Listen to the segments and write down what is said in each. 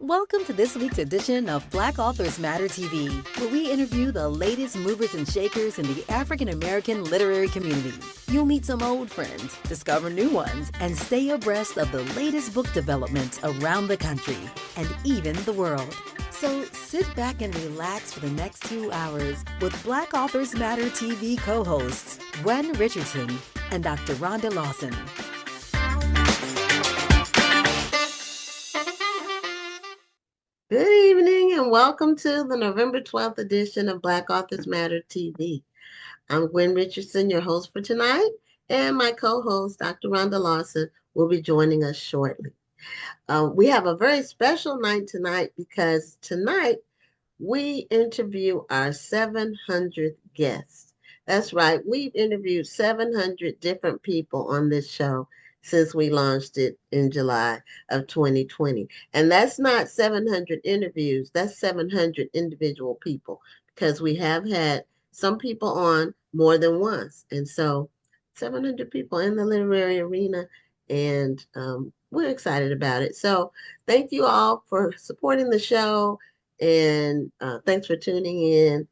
Welcome to this week's edition of Black Authors Matter TV, where we interview the latest movers and shakers in the African American literary community. You'll meet some old friends, discover new ones, and stay abreast of the latest book developments around the country and even the world. So sit back and relax for the next 2 hours with Black Authors Matter TV co-hosts Gwen Richardson and Dr. Rhonda Lawson. Good evening and welcome to the November 12th edition of Black Authors Matter TV. I'm Gwen Richardson, your host for tonight, and my co-host, Dr. Rhonda Lawson, will be joining us shortly. We have a very special night tonight because tonight we interview our 700th guest. That's right, we've interviewed 700 different people on this show since we launched it in July of 2020. And that's not 700 interviews, that's 700 individual people, because we have had some people on more than once. And so 700 people in the literary arena, and we're excited about it. So thank you all for supporting the show, and thanks for tuning in.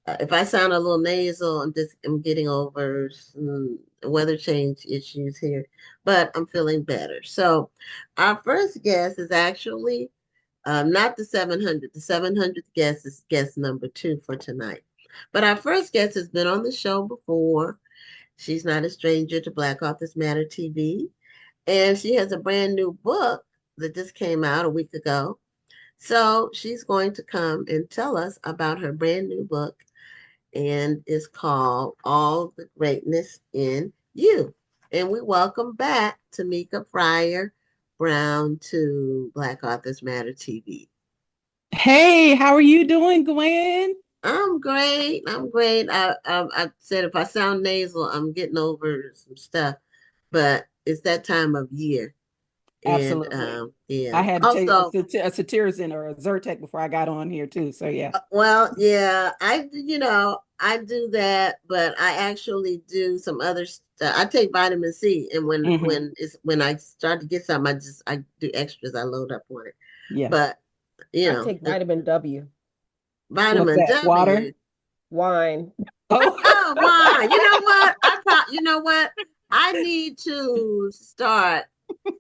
If I sound a little nasal, I'm getting over some weather change issues here, but I'm feeling better. So our first guest is actually not the 700th. The 700th guest is guest number 2 for tonight. But our first guest has been on the show before. She's not a stranger to Black Authors Matter TV. And she has a brand new book that just came out a week ago. So she's going to come and tell us about her brand new book, and it's called All the Greatness in You. And we welcome back Tameka Brown to Black Authors Matter TV. Hey, how are you doing, Gwen? I'm great. I said if I sound nasal, I'm getting over some stuff, but it's that time of year. Absolutely. And, yeah. I had to take a cetirizine or a Zyrtec before I got on here too. So yeah. Well, yeah, I do that, but I actually do some other stuff. I take vitamin C, and when I start to get something, I do extras. I load up on it. Yeah. But I take vitamin W. Vitamin W. Water? Wine. Oh, wine. You know what? I need to start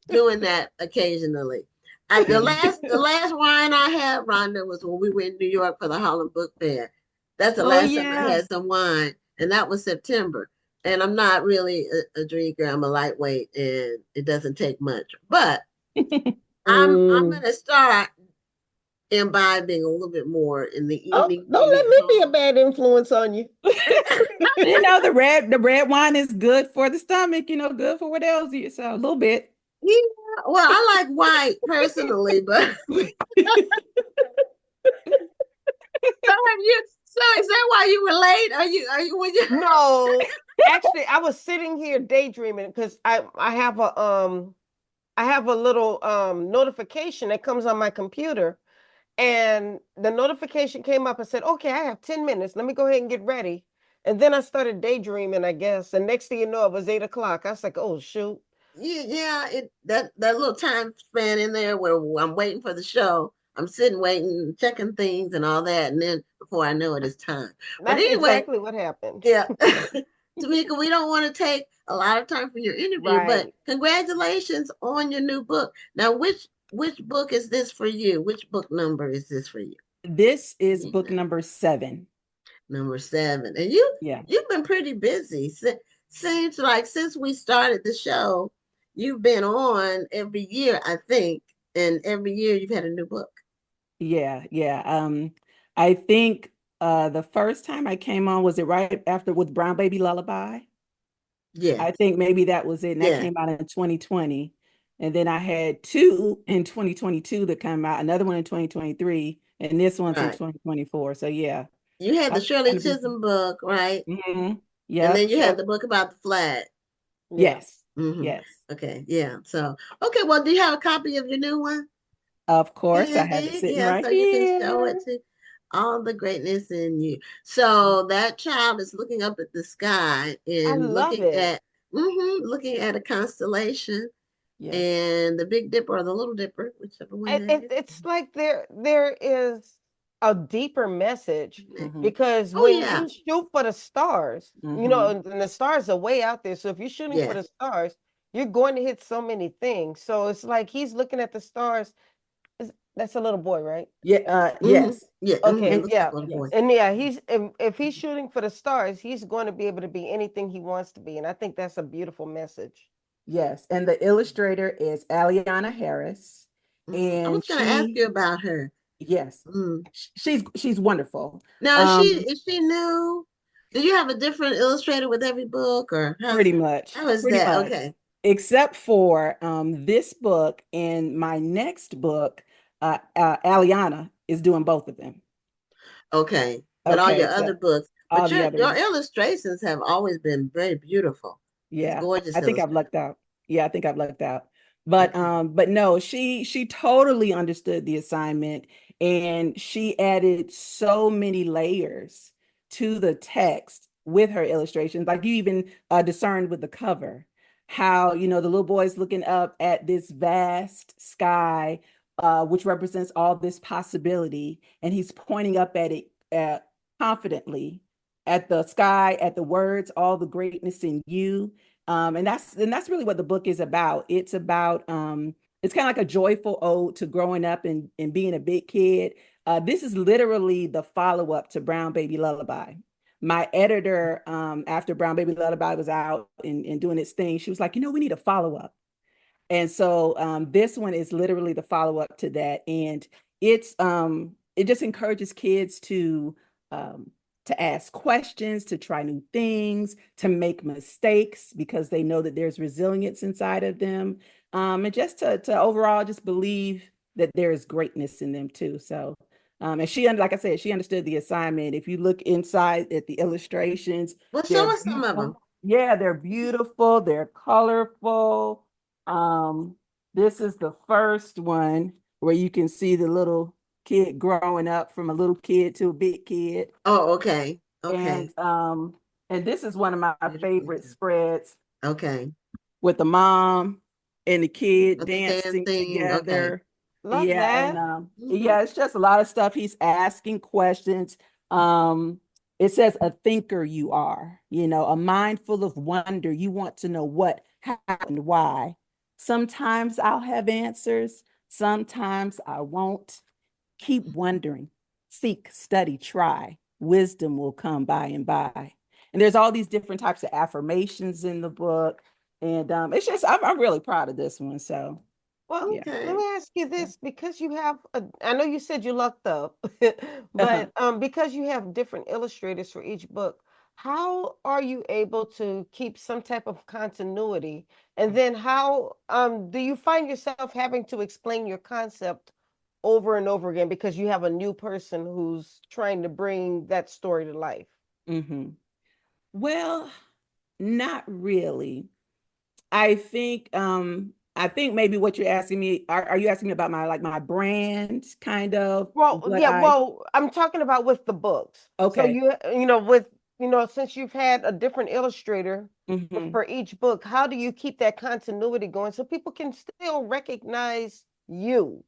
doing that occasionally. The last wine I had, Rhonda, was when we were in New York for the Harlem Book Fair. That's the last time I had some wine, and that was September. And I'm not really a drinker. I'm a lightweight, and it doesn't take much. But I'm going to start imbibing a little bit more in the evening. Don't let me be a bad influence on you. The red wine is good for the stomach. Good for what else? So a little bit. Yeah, well, I like white personally, but so is that why you were late? Are you when you No, actually I was sitting here daydreaming because I have a little notification that comes on my computer, and the notification came up and said, okay, I have 10 minutes, let me go ahead and get ready. And then I started daydreaming, I guess, and next thing you know, it was 8 o'clock. I was like, oh shoot. Yeah, that little time span in there where I'm waiting for the show, I'm sitting waiting, checking things and all that, and then before I know it, it's time. That's exactly what happened. Yeah. Tameka, we don't want to take a lot of time for your interview, but congratulations on your new book. Now, which book is this for you? Which book number is this for you? This is book number 7. Number 7. And you've been pretty busy. Seems like since we started the show, you've been on every year, I think, and every year you've had a new book. Yeah. I think the first time I came on, was it right after with Brown Baby Lullaby? Yeah. I think maybe that was it. And that came out in 2020. And then I had 2 in 2022 that came out, another one in 2023, and this one's in 2024. So yeah. You had the Shirley Chisholm book, right? Mm-hmm. Yeah. And then you had the book about the flag. Yes. Mm-hmm. Yes. Okay. Yeah. So, okay. Well, do you have a copy of your new one? Of course, I have it sitting right so here. You can show it to All the Greatness in You. So that child is looking up at the sky and looking at a constellation. Yes. and the Big Dipper or the Little Dipper, whichever one that is. It's like there is a deeper message because Oh, when yeah. you shoot for the stars, you know, and the stars are way out there. So if you're shooting for the stars, you're going to hit so many things. So it's like he's looking at the stars. That's a little boy, right? Yeah. Yes. Yeah. Okay. Looks Yeah. like a little boy. And yeah, he's if he's shooting for the stars, he's going to be able to be anything he wants to be. And I think that's a beautiful message. Yes. And the illustrator is Aliana Harris. I And was going to ask you about her. yes, she's wonderful. Now, is she new? Do you have a different illustrator with every book, or pretty much. How is Pretty that? much. Okay. Except for this book and my next book, Aliana is doing both of them. Okay. But all your other books, but your ones. illustrations have always been very beautiful. Yeah. Gorgeous. I think I've lucked out. Yeah, I think I've lucked out. But but no, she totally understood the assignment, and she added so many layers to the text with her illustrations. Like you even discerned with the cover how, you know, the little boy's looking up at this vast sky, which represents all this possibility, and he's pointing up at it confidently, at the sky, at the words, all the greatness in you. And that's really what the book is about. It's about it's kind of like a joyful ode to growing up and being a big kid. This is literally the follow-up to Brown Baby Lullaby. My editor, after Brown Baby Lullaby was out and doing its thing, she was like, you know, we need a follow-up. And so this one is literally the follow-up to that. And it just encourages kids to ask questions, to try new things, to make mistakes because they know that there's resilience inside of them, and just to overall just believe that there is greatness in them too. So, and like I said, she understood the assignment. If you look inside at the illustrations, well, show us some of them. Yeah, they're beautiful. They're colorful. This is the first one where you can see the little kid growing up from a little kid to a big kid. Oh, okay. Okay. And this is one of my favorite spreads. Okay. With the mom and the kid dancing together. Okay. Love that. And yeah, it's just a lot of stuff. He's asking questions. It says a thinker you are, you know, a mind full of wonder. You want to know what happened, why. Sometimes I'll have answers. Sometimes I won't. Keep wondering, seek, study, try. Wisdom will come by and by. And there's all these different types of affirmations in the book. And it's just, I'm really proud of this one. So, well, let me ask you this, because you have, I know you said you lucked up, but because you have different illustrators for each book, how are you able to keep some type of continuity? And then how do you find yourself having to explain your concept over and over again because you have a new person who's trying to bring that story to life? Well, not really. I think maybe what you're asking me, are you asking me about my brand kind of? Well, yeah, well, I'm talking about with the books. Okay. So since you've had a different illustrator for each book, how do you keep that continuity going so people can still recognize you?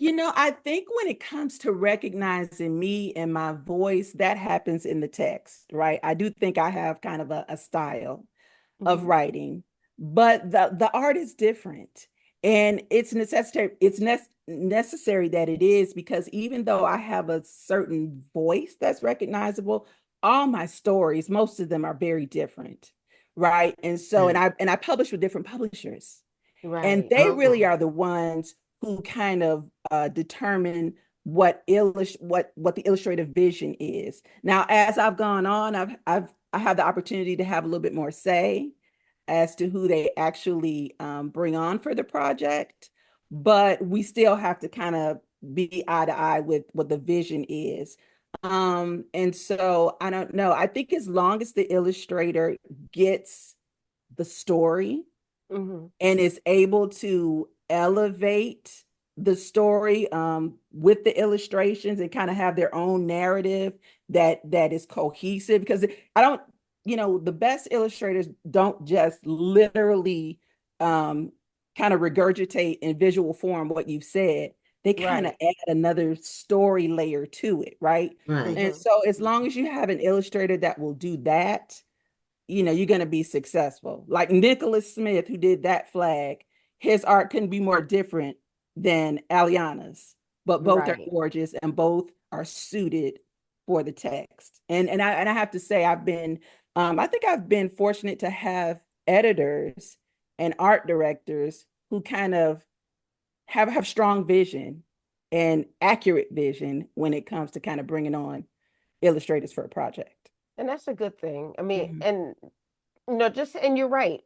You know, I think when it comes to recognizing me and my voice, that happens in the text, right? I do think I have kind of a style of writing, but the art is different. And it's necessary that it is, because even though I have a certain voice that's recognizable, all my stories, most of them are very different, right? And so, and I publish with different publishers, and they really are the ones who kind of determine what the illustrative vision is. Now, as I've gone on, I have the opportunity to have a little bit more say as to who they actually bring on for the project, but we still have to kind of be eye to eye with what the vision is. And so I don't know. I think as long as the illustrator gets the story and is able to elevate the story with the illustrations and kind of have their own narrative that is cohesive, because I don't, the best illustrators don't just literally kind of regurgitate in visual form what you've said, they kind of add another story layer to it, right? Right. And so as long as you have an illustrator that will do that, you're going to be successful. Like Nicholas Smith, who did that flag, his art couldn't be more different than Aliana's, but both are gorgeous and both are suited for the text. And I have to say, I think I've been fortunate to have editors and art directors who kind of have strong vision and accurate vision when it comes to kind of bringing on illustrators for a project. And that's a good thing. I mean, and and you're right.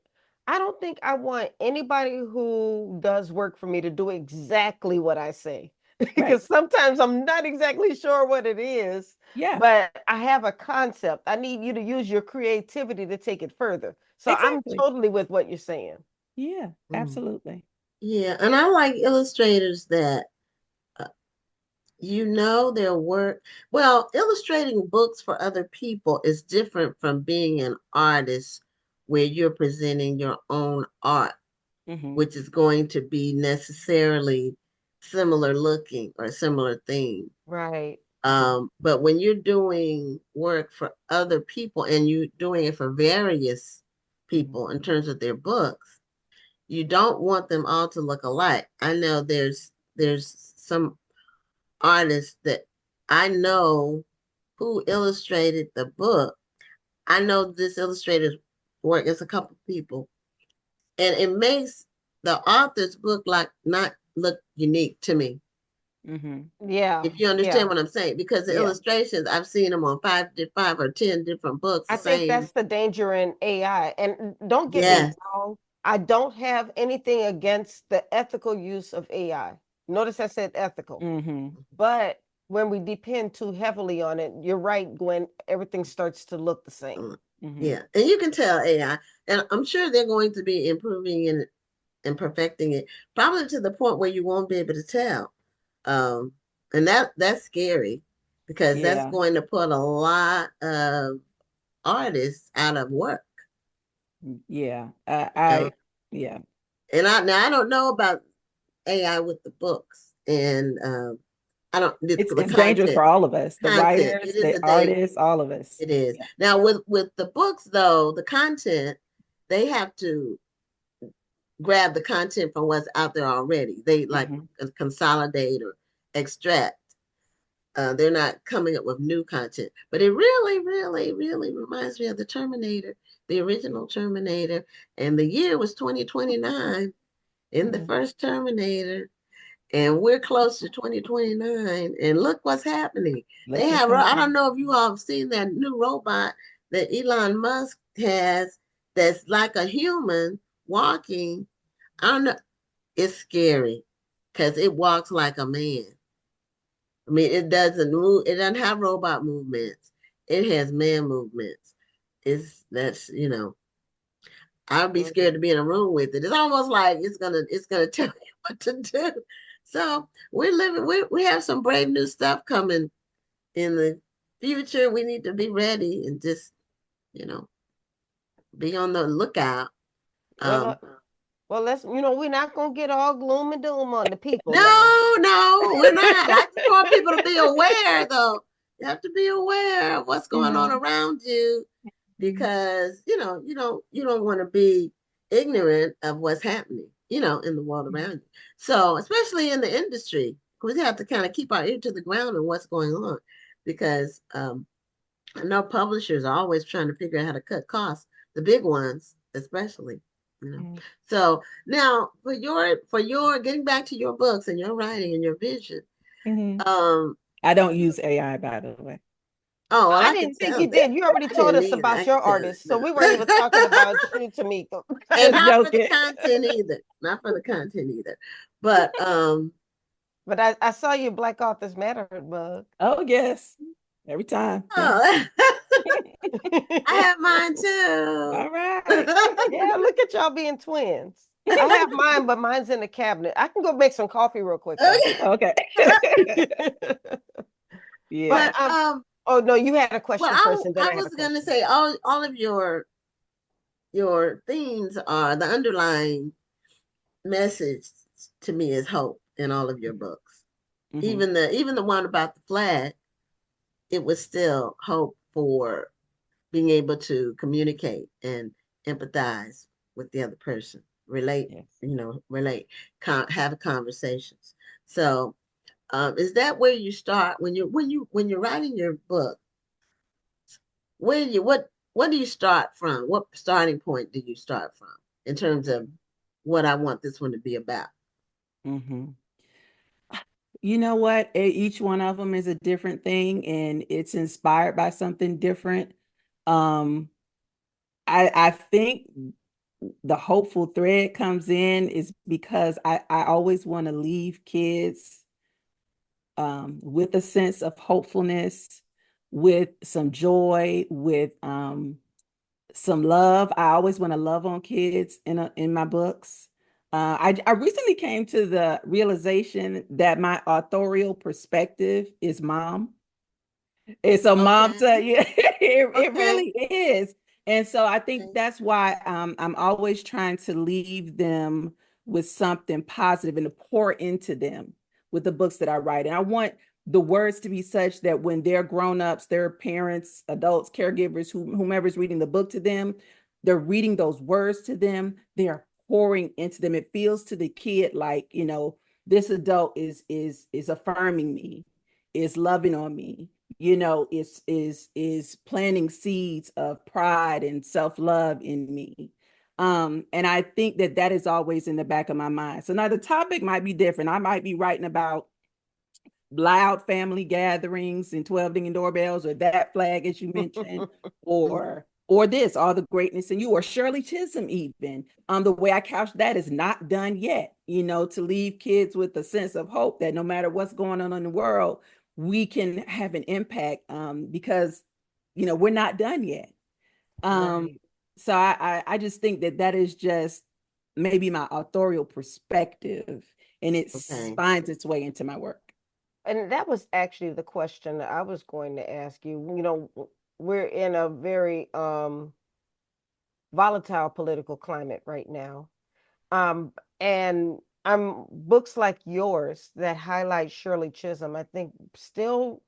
I don't think I want anybody who does work for me to do exactly what I say. Because sometimes I'm not exactly sure what it is. Yeah. But I have a concept. I need you to use your creativity to take it further. So I'm totally with what you're saying. Yeah, absolutely. Yeah, and I like illustrators that their work. Well, illustrating books for other people is different from being an artist where you're presenting your own art, which is going to be necessarily similar looking or similar theme. Right. But when you're doing work for other people and you're doing it for various people in terms of their books, you don't want them all to look alike. I know there's some artists that I know who illustrated the book. I know this illustrator's work. It's a couple people, and it makes the author's book not look unique to me. Yeah, if you understand what I'm saying, because the illustrations, I've seen them on 5 or 10 different books. I think that's the danger in AI. And don't get me wrong, I don't have anything against the ethical use of AI. Notice I said ethical. But when we depend too heavily on it, you're right, Gwen, everything starts to look the same. Yeah, and you can tell AI, and I'm sure they're going to be improving and perfecting it, probably to the point where you won't be able to tell. And that's scary, because that's going to put a lot of artists out of work. Yeah, yeah. And I don't know about AI with the books, and I don't. It's dangerous for all of us, the writers, the artists, all of us. It is. Now with the books, though, the content, they have to grab the content from what's out there already. They like consolidate or extract. They're not coming up with new content. But it really, really, really reminds me of the Terminator, the original Terminator. And the year was 2029 in the first Terminator. And we're close to 2029. And look what's happening. I don't know if you all have seen that new robot that Elon Musk has that's like a human walking. I don't know. It's scary because it walks like a man. I mean, it doesn't move. It doesn't have robot movements. It has man movements. I'd be scared to be in a room with it. It's almost like it's gonna tell you what to do. So we have some brave new stuff coming in the future. We need to be ready and just, be on the lookout. Well, we're not going to get all gloom and doom on the people. No, we're not. I just want people to be aware, though. You have to be aware of what's going on around you, because, you don't want to be ignorant of what's happening, in the world around you. So, especially in the industry, we have to kind of keep our ear to the ground on what's going on, because I know publishers are always trying to figure out how to cut costs, the big ones, especially. So now for your getting back to your books and your writing and your vision. I don't use AI, by the way. Oh, well, I didn't think you did. You already told us about your artists, so we weren't even talking about you, Tameka. And not for the content either. Not for the content either. But but I saw your Black Authors Matter book. Oh yes, every time. Oh. I have mine too. All right. Yeah, look at y'all being twins. I have mine, but mine's in the cabinet. I can go make some coffee real quick. Okay. Yeah. But oh no, you had a question first. And then I was gonna say all of your themes are the underlying message to me is hope in all of your books. Mm-hmm. Even the one about the flag, it was still hope for being able to communicate and empathize with the other person, relate, Yes. relate, have conversations. So, is that where you start when you're writing your book? Where you what do you start from? What starting point do you start from in terms of what I want this one to be about? Mm-hmm. You know what? Each one of them is a different thing, and it's inspired by something different. Um, I think the hopeful thread comes in is because I always want to leave kids with a sense of hopefulness, with some joy, with some love. I always want to love on kids in my books. I recently came to the realization that my authorial perspective is mom. It's a mom Okay, to you. It okay, really is. And so I think okay, that's why I'm always trying to leave them with something positive and to pour into them with the books that I write. And I want the words to be such that when they're grown-ups, their parents, adults, caregivers, whomever's reading the book to them, they're reading those words to them, they are pouring into them. It feels to the kid like, this adult is affirming me, is loving on me, is planting seeds of pride and self-love in me. And I think that is always in the back of my mind. So now the topic might be different. I might be writing about loud family gatherings and 12 dinging doorbells, or that flag as you mentioned, or this, all the greatness in you, or Shirley Chisholm even. The way I couch that is not done yet, to leave kids with a sense of hope that no matter what's going on in the world, we can have an impact, because we're not done yet. um right, so I just think that is just maybe my authorial perspective, and it okay, finds its way into my work. And that was actually the question that I was going to ask you. We're in a very volatile political climate right now. Um, and books like yours that highlight Shirley Chisholm, I think still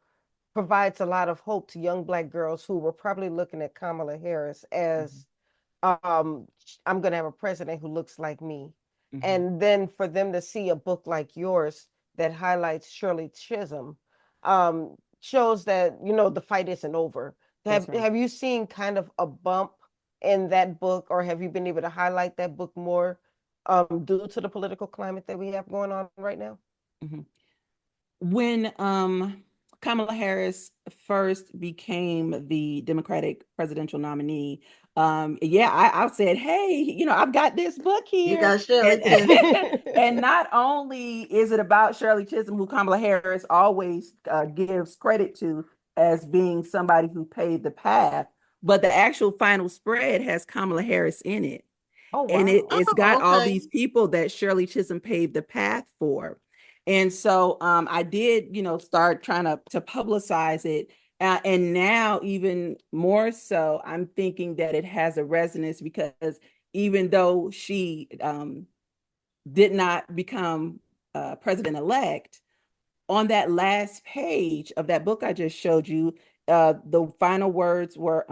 provides a lot of hope to young Black girls who were probably looking at Kamala Harris Mhm, as um, I'm going to have a president who looks like me. mhm. And then for them to see a book like yours that highlights Shirley Chisholm, shows that, the fight isn't over. That's right. Have you seen kind of a bump in that book, or have you been able to highlight that book more, due to the political climate that we have going on right now? Mhm. When Kamala Harris first became the Democratic presidential nominee, yeah, I said, hey, I've got this book you here. got Shirley And Chisholm. and not only is it about Shirley Chisholm, who Kamala Harris always gives credit to as being somebody who paved the path, but the actual final spread has Kamala Harris in it. Oh, And wow. it's Oh, got all okay, these people that Shirley Chisholm paved the path for. And so I did, start trying to publicize it. And now, even more so, I'm thinking that it has a resonance because even though she did not become president-elect, on that last page of that book I just showed you, the final words were,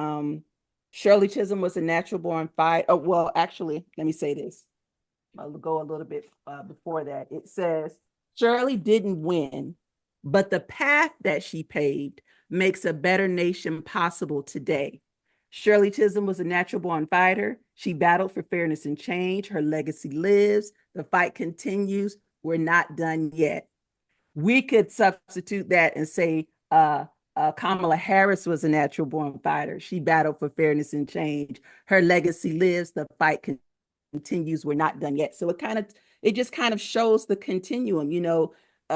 Shirley Chisholm was a natural born fighter. Oh, well, actually, let me say this. I'll go a little bit before that. It says, Shirley didn't win, but the path that she paved makes a better nation possible today. Shirley Chisholm was a natural born fighter. She battled for fairness and change. Her legacy lives. The fight continues. We're not done yet. We could substitute that and say, Kamala Harris was a natural born fighter. She battled for fairness and change. Her legacy lives. The fight continues. We're not done yet. So it just kind of shows the continuum.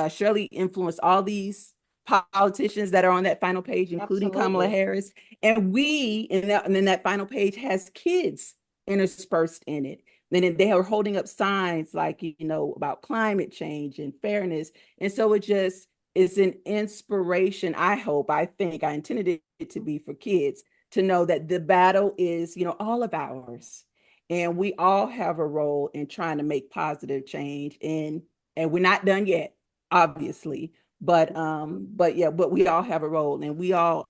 Shirley influenced all these politicians that are on that final page, including Kamala Absolutely. Harris. And and then that final page has kids interspersed in it. Then they are holding up signs like, about climate change and fairness. And so it just is an inspiration. I think I intended it to be for kids to know that the battle is, all of ours. and we all have a role in trying to make positive change. And we're not done yet, obviously, but yeah, but we all have a role, and we all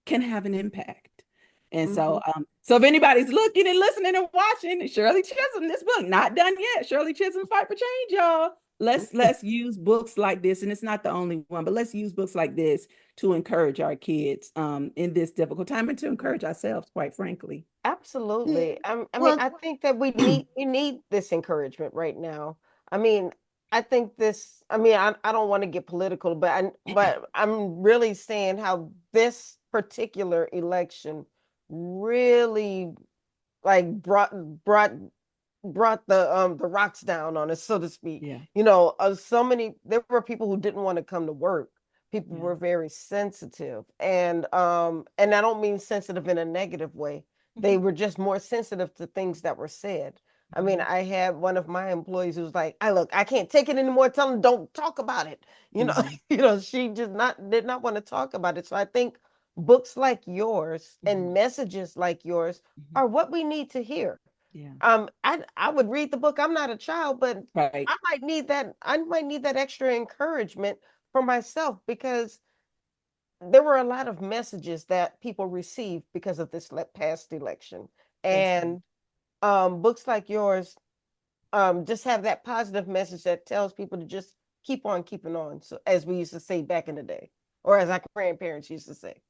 can have an impact. And so so if anybody's looking and listening and watching, Shirley Chisholm, this book not done yet. Shirley Chisholm's Fight for Change, y'all. Let's use books like this, and it's not the only one, but let's use books like this to encourage our kids in this difficult time, and to encourage ourselves, quite frankly. Absolutely. I mean, Well, I think that we need this encouragement right now. I mean, I think this, I mean, I don't want to get political, but I'm really saying how this particular election really like brought the rocks down on us, so to speak. Yeah. You know, there were people who didn't want to come to work. People Yeah. were very sensitive, and I don't mean sensitive in a negative way. They were just more sensitive to things that were said. I mean, I had one of my employees who was like, I can't take it anymore. Tell them don't talk about it. You know, you know, she just did not want to talk about it. So I think books like yours and messages like yours are what we need to hear. Yeah. I would read the book. I'm not a child, but Right. I might need that extra encouragement for myself, because there were a lot of messages that people received because of this past election. And books like yours just have that positive message that tells people to just keep on keeping on. So, as we used to say back in the day, or as our grandparents used to say.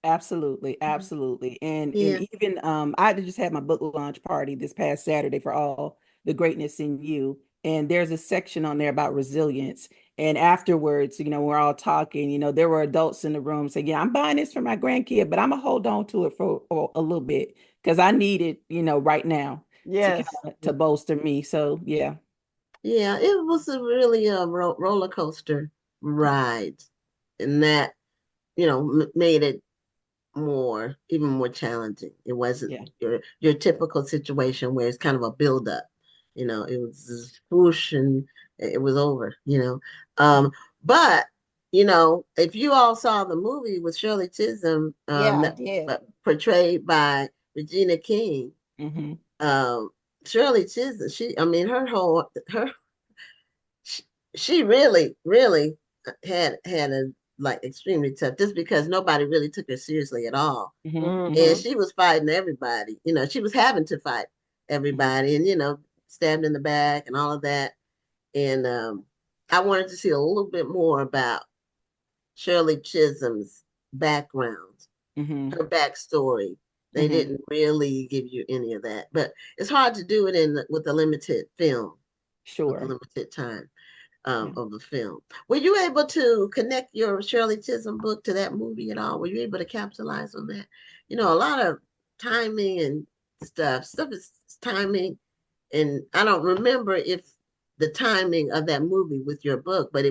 Absolutely, absolutely. And yeah. even I just had my book launch party this past Saturday for All the Greatness in You. And there's a section on there about resilience. And afterwards, you know, we're all talking, you know, there were adults in the room saying, yeah, I'm buying this for my grandkid, but I'm gonna hold on to it for a little bit because I need it, you know, right now to kind Yes. of to bolster me. So yeah. Yeah, it was a really a roller coaster ride, and that, made it even more challenging. It wasn't Yeah. your typical situation where it's kind of a buildup. It was just whoosh and it was over. But if you all saw the movie with Shirley Chisholm, Yeah, I did. portrayed by Regina King, Mm-hmm. um, Shirley Chisholm, she, she really, really had a like extremely tough, just because nobody really took her seriously at all. Mm-hmm. And Mm-hmm. she was fighting everybody. She was having to fight everybody, and stabbed in the back and all of that. And I wanted to see a little bit more about Shirley Chisholm's background, Mm-hmm. her backstory. They Mm-hmm. didn't really give you any of that, but it's hard to do it with a limited film, with a Sure. limited time Yeah. of the film. Were you able to connect your Shirley Chisholm book to that movie at all? Were you able to capitalize on that? A lot of timing and stuff is timing, and I don't remember if the timing of that movie with your book, but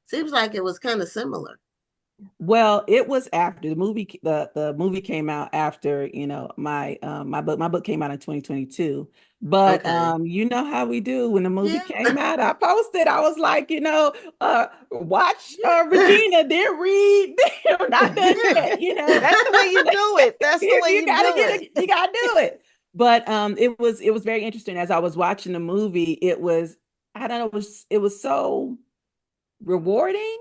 seems like it was kind of similar. Well, it was after the movie came out after, you know, my book came out in 2022. But Okay. you know how we do when the movie Yeah. came out, I posted, I was like, you know, watch Yeah. Regina, then read, not done Yeah. yet, you know. That's the way you do it. That's the way You you gotta do it. you gotta do it. But it was very interesting. As I was watching the movie, I don't know, it was so rewarding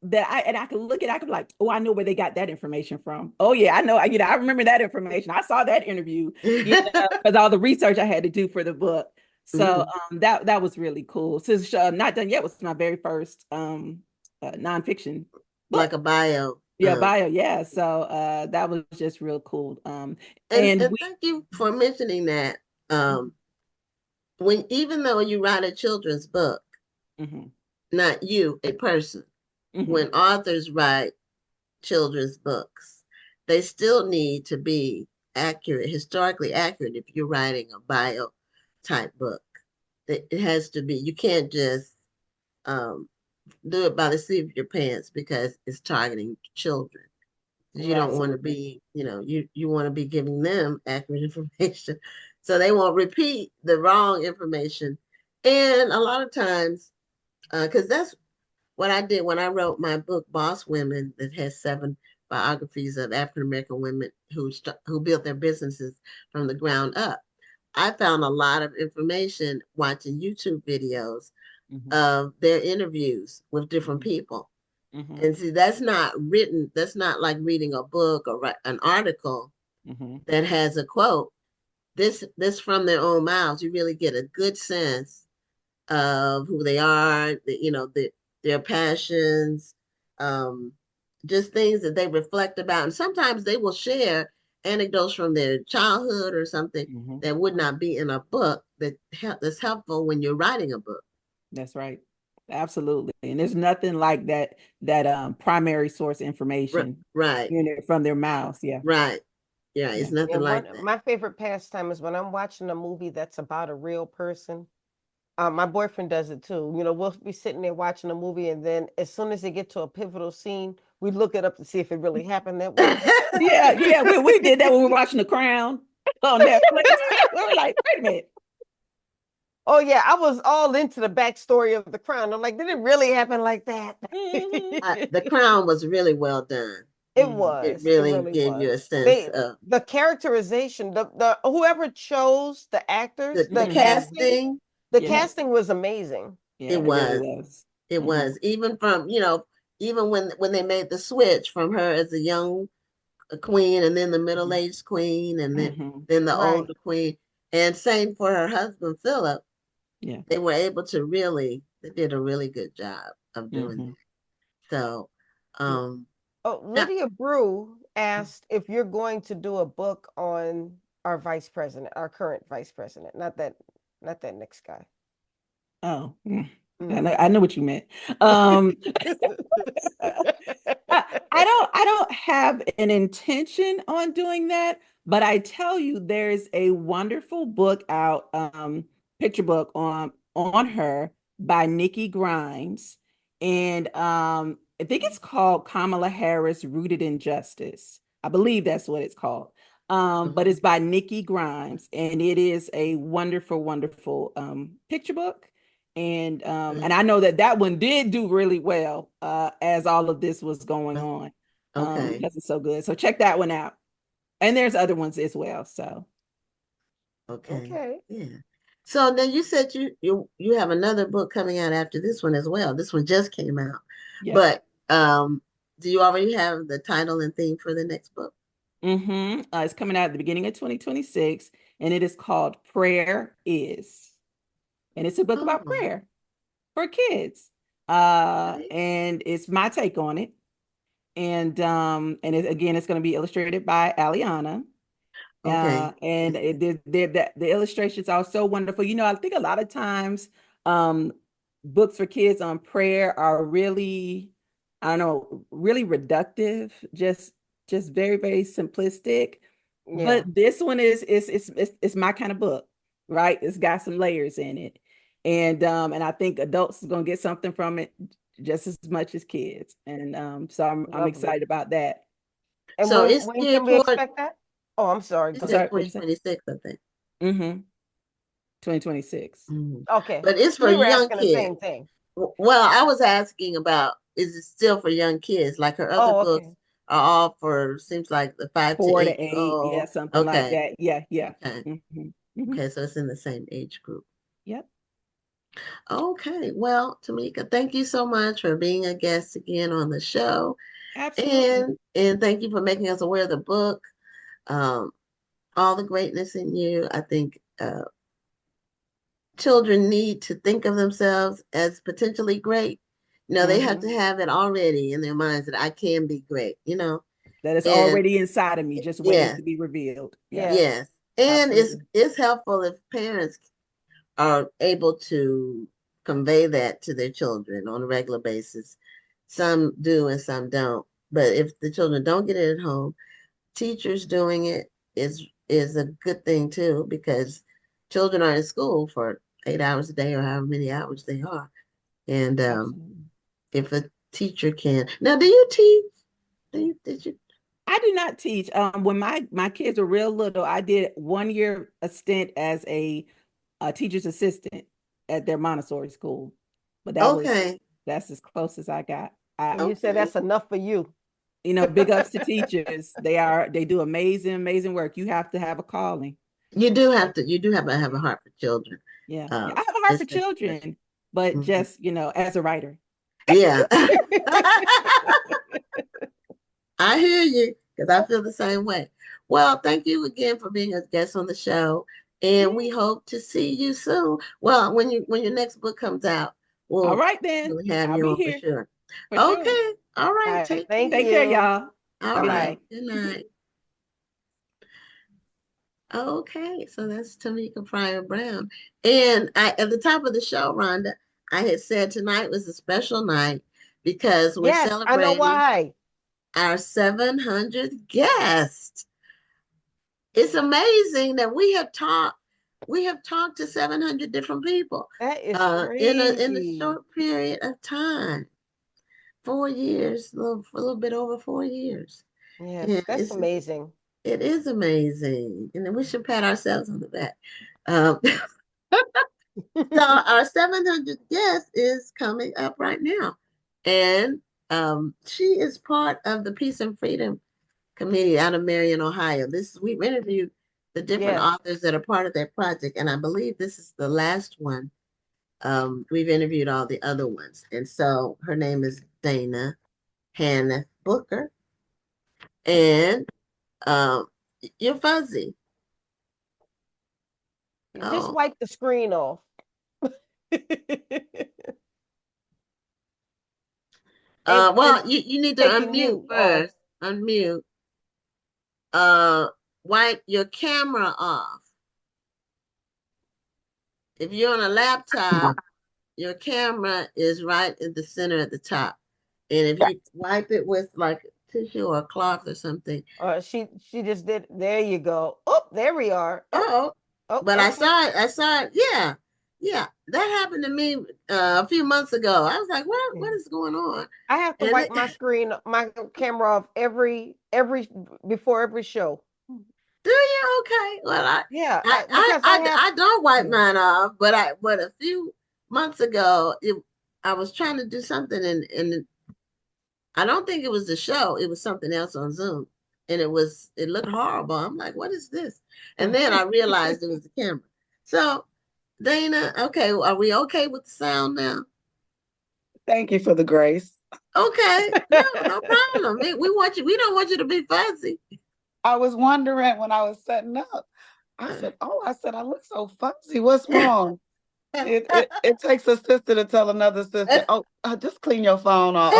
that I could look at I could be like, oh, I know where they got that information from. Oh yeah, I know, I remember that information. I saw that interview, because all the research I had to do for the book. So Mhm. that was really cool. Since Not Done Yet was my very first nonfiction book. Like a bio. Yeah, bio, yeah. So that was just real cool. And And we thank you for mentioning that. Um, even though you write a children's book, Mhm, not you, a person, mhm. when authors write children's books, they still need to be accurate, historically accurate. If you're writing a bio type book, it has to be. You can't just um, do it by the seat of your pants because it's targeting children. You don't want to Absolutely. be, you want to be giving them accurate information so they won't repeat the wrong information. And a lot of times, because that's what I did when I wrote my book, Boss Women, that has 7 biographies of African American women who built their businesses from the ground up. I found a lot of information watching YouTube videos Mhm. of their interviews with different Mhm. people. Mhm. And see, that's not written, that's not like reading a book or an article Mhm. that has a quote. This from their own mouths. You really get a good sense of who they are, their passions, um, just things that they reflect about. And sometimes they will share anecdotes from their childhood or something Mhm. that would not be in a book that's helpful when you're writing a book. That's right. Absolutely. And there's nothing like that primary source information, Right, from their mouths. Yeah. right. Yeah, Yeah. it's nothing And like one that. my favorite pastime is when I'm watching a movie that's about a real person. My boyfriend does it too. We'll be sitting there watching a movie, and then as soon as they get to a pivotal scene, we look it up to see if it really happened that way. Yeah. Yeah. We did that when we were watching The Crown on Netflix. We were like, wait a minute. Oh yeah, I was all into the backstory of The Crown. I'm like, did it really happen like that? Mhm. The Crown was really well done. It Mhm. It was. It really really gave you a was. sense They of the characterization, the whoever chose the actors, the the Mhm. casting, casting. the Yes. casting was amazing. Yeah, It it really was. was. It Mhm. was. Even from, even when they made the switch from her as a young queen and then the Mhm. middle-aged queen and then Mhm. then the Right. older queen. And same for her husband, Philip. Yeah. They were able to they did a really good job of doing Mhm. that. So, um, Oh, now, Lydia Brew asked if you're going to do a book on our vice president, our current vice president, not that next guy. Oh, Mm. I know what you meant. Um, I don't have an intention on doing that, but I tell you, there's a wonderful book out, picture book on her by Nikki Grimes, and I think it's called Kamala Harris Rooted in Justice. I believe that's what it's called. But it's by Nikki Grimes, and it is a wonderful, wonderful picture book. And I know that one did do really well as all of this was going on, okay. because it's so good. So check that one out. And there's other ones as well. So Okay. Okay. Yeah. So now you said you have another book coming out after this one as well. This one just came out. yes. But do you already have the title and theme for the next book? It's coming out at the beginning of 2026, and it is called Prayer Is. And it's a book about Oh, prayer for kids. okay. And it's my take on it. And again, it's going to be illustrated by Aliana. Okay. And the illustrations are so wonderful. I think a lot of times, books for kids on prayer are really, I don't know, really reductive, just very, very simplistic. Yeah. But this one is my kind of book, right? It's got some layers in it. And I think adults are gonna get something from it just as much as kids. And so I'm Lovely. excited about that. And So when it's when can geared we toward, expect that? Oh, I'm sorry. you I'm Go said sorry, ahead. what'd you say? 2026, I think. Mm-hmm. 2026. Mhm. Okay. But it's for We were young asking the kids. same thing. Well, I was asking about, is it still for young kids? Like her other Oh, books okay. are all for, seems like the 5 to 8 year 4 to 8, yeah, old. something like Okay. that. Yeah, yeah. Okay. Mm-hmm. Mm-hmm. Okay. So it's in the same age group. Yep, Okay. Well, Tameka, thank you so much for being a guest again on the show. absolutely. And thank you for making us aware of the book. Um, all the greatness in you. I think children need to think of themselves as potentially great. They have Mm-hmm. to have it already in their minds that I can be great. That is And already inside of me, just waiting yes, to be revealed. Yes, yes. Yes. And it's absolutely. it's helpful if parents are able to convey that to their children on a regular basis. Some do and some don't. But if the children don't get it at home, teachers doing it is a good thing too, because children are in school for 8 hours a day or however many hours they are. And Absolutely. if a teacher can now, do you teach? Did you? I do not teach. When my kids were real little, I did 1 year a stint as a teacher's assistant at their Montessori school, but Okay, that's as close as I got. I, And you said okay. that's enough for you. big ups to teachers. They do amazing, amazing work. You have to have a calling. You do have to. You do have to have a heart for children. Yeah. I have a heart for It's special. children, but Mhm. just, as a writer. Yeah. I hear you because I feel the same way. Well, thank you again for being a guest on the show, and we hope to see you soon. Well, when your next book comes out, All we'll right, then. we'll have I'll you be on for here sure. for sure. Okay. All All right. right, Take thank care. Take care, you. y'all. All Good right. night. Good night. Okay, so that's Tameka Pryor Brown. And at the top of the show, Rhonda, I had said tonight was a special night because we're Yes, I know celebrating why. our 700th guest. It's amazing that we have talked to 700 different people That is in a crazy. short period of time. 4 years, a little bit over 4 years. And Yes, that's amazing. it is amazing. And then we should pat ourselves on the back. Um, so our 700th guest is coming up right now. And she is part of the Peace and Freedom Committee out of Marion, Ohio. We've interviewed the different Yes. authors that are part of that project, and I believe this is the last one. We've interviewed all the other ones, and so her name is Dana Hanif-Booker, and um, you're fuzzy. Just Oh, wipe the screen off. And you need to taking unmute mute off. first. Unmute. Uh, wipe your camera off. If you're on a laptop, your camera is right in the center at the top. And if you wipe it with like tissue or a cloth or something. She just did. There you go. Oh, there we are. Oh, Oh, oh, but I okay. saw it. I saw it. Yeah. Yeah. That happened to me a few months ago. I was like, what is going on? I have to And wipe my screen, my camera off every before every show. do you? Okay. Well, Yeah, because I have. I don't wipe Yeah. mine off, but a few months ago, I was trying to do something and I don't think it was the show. It was something else on Zoom. And it looked horrible. I'm like, what is this? And then I realized it was the camera. So, Dana, okay, are we okay with the sound now? Thank you for the grace. Okay, no problem. We don't want you to be fuzzy. I was wondering when I was setting up. I said, I look so fuzzy. What's wrong? It takes a sister to tell another sister, just clean your phone off.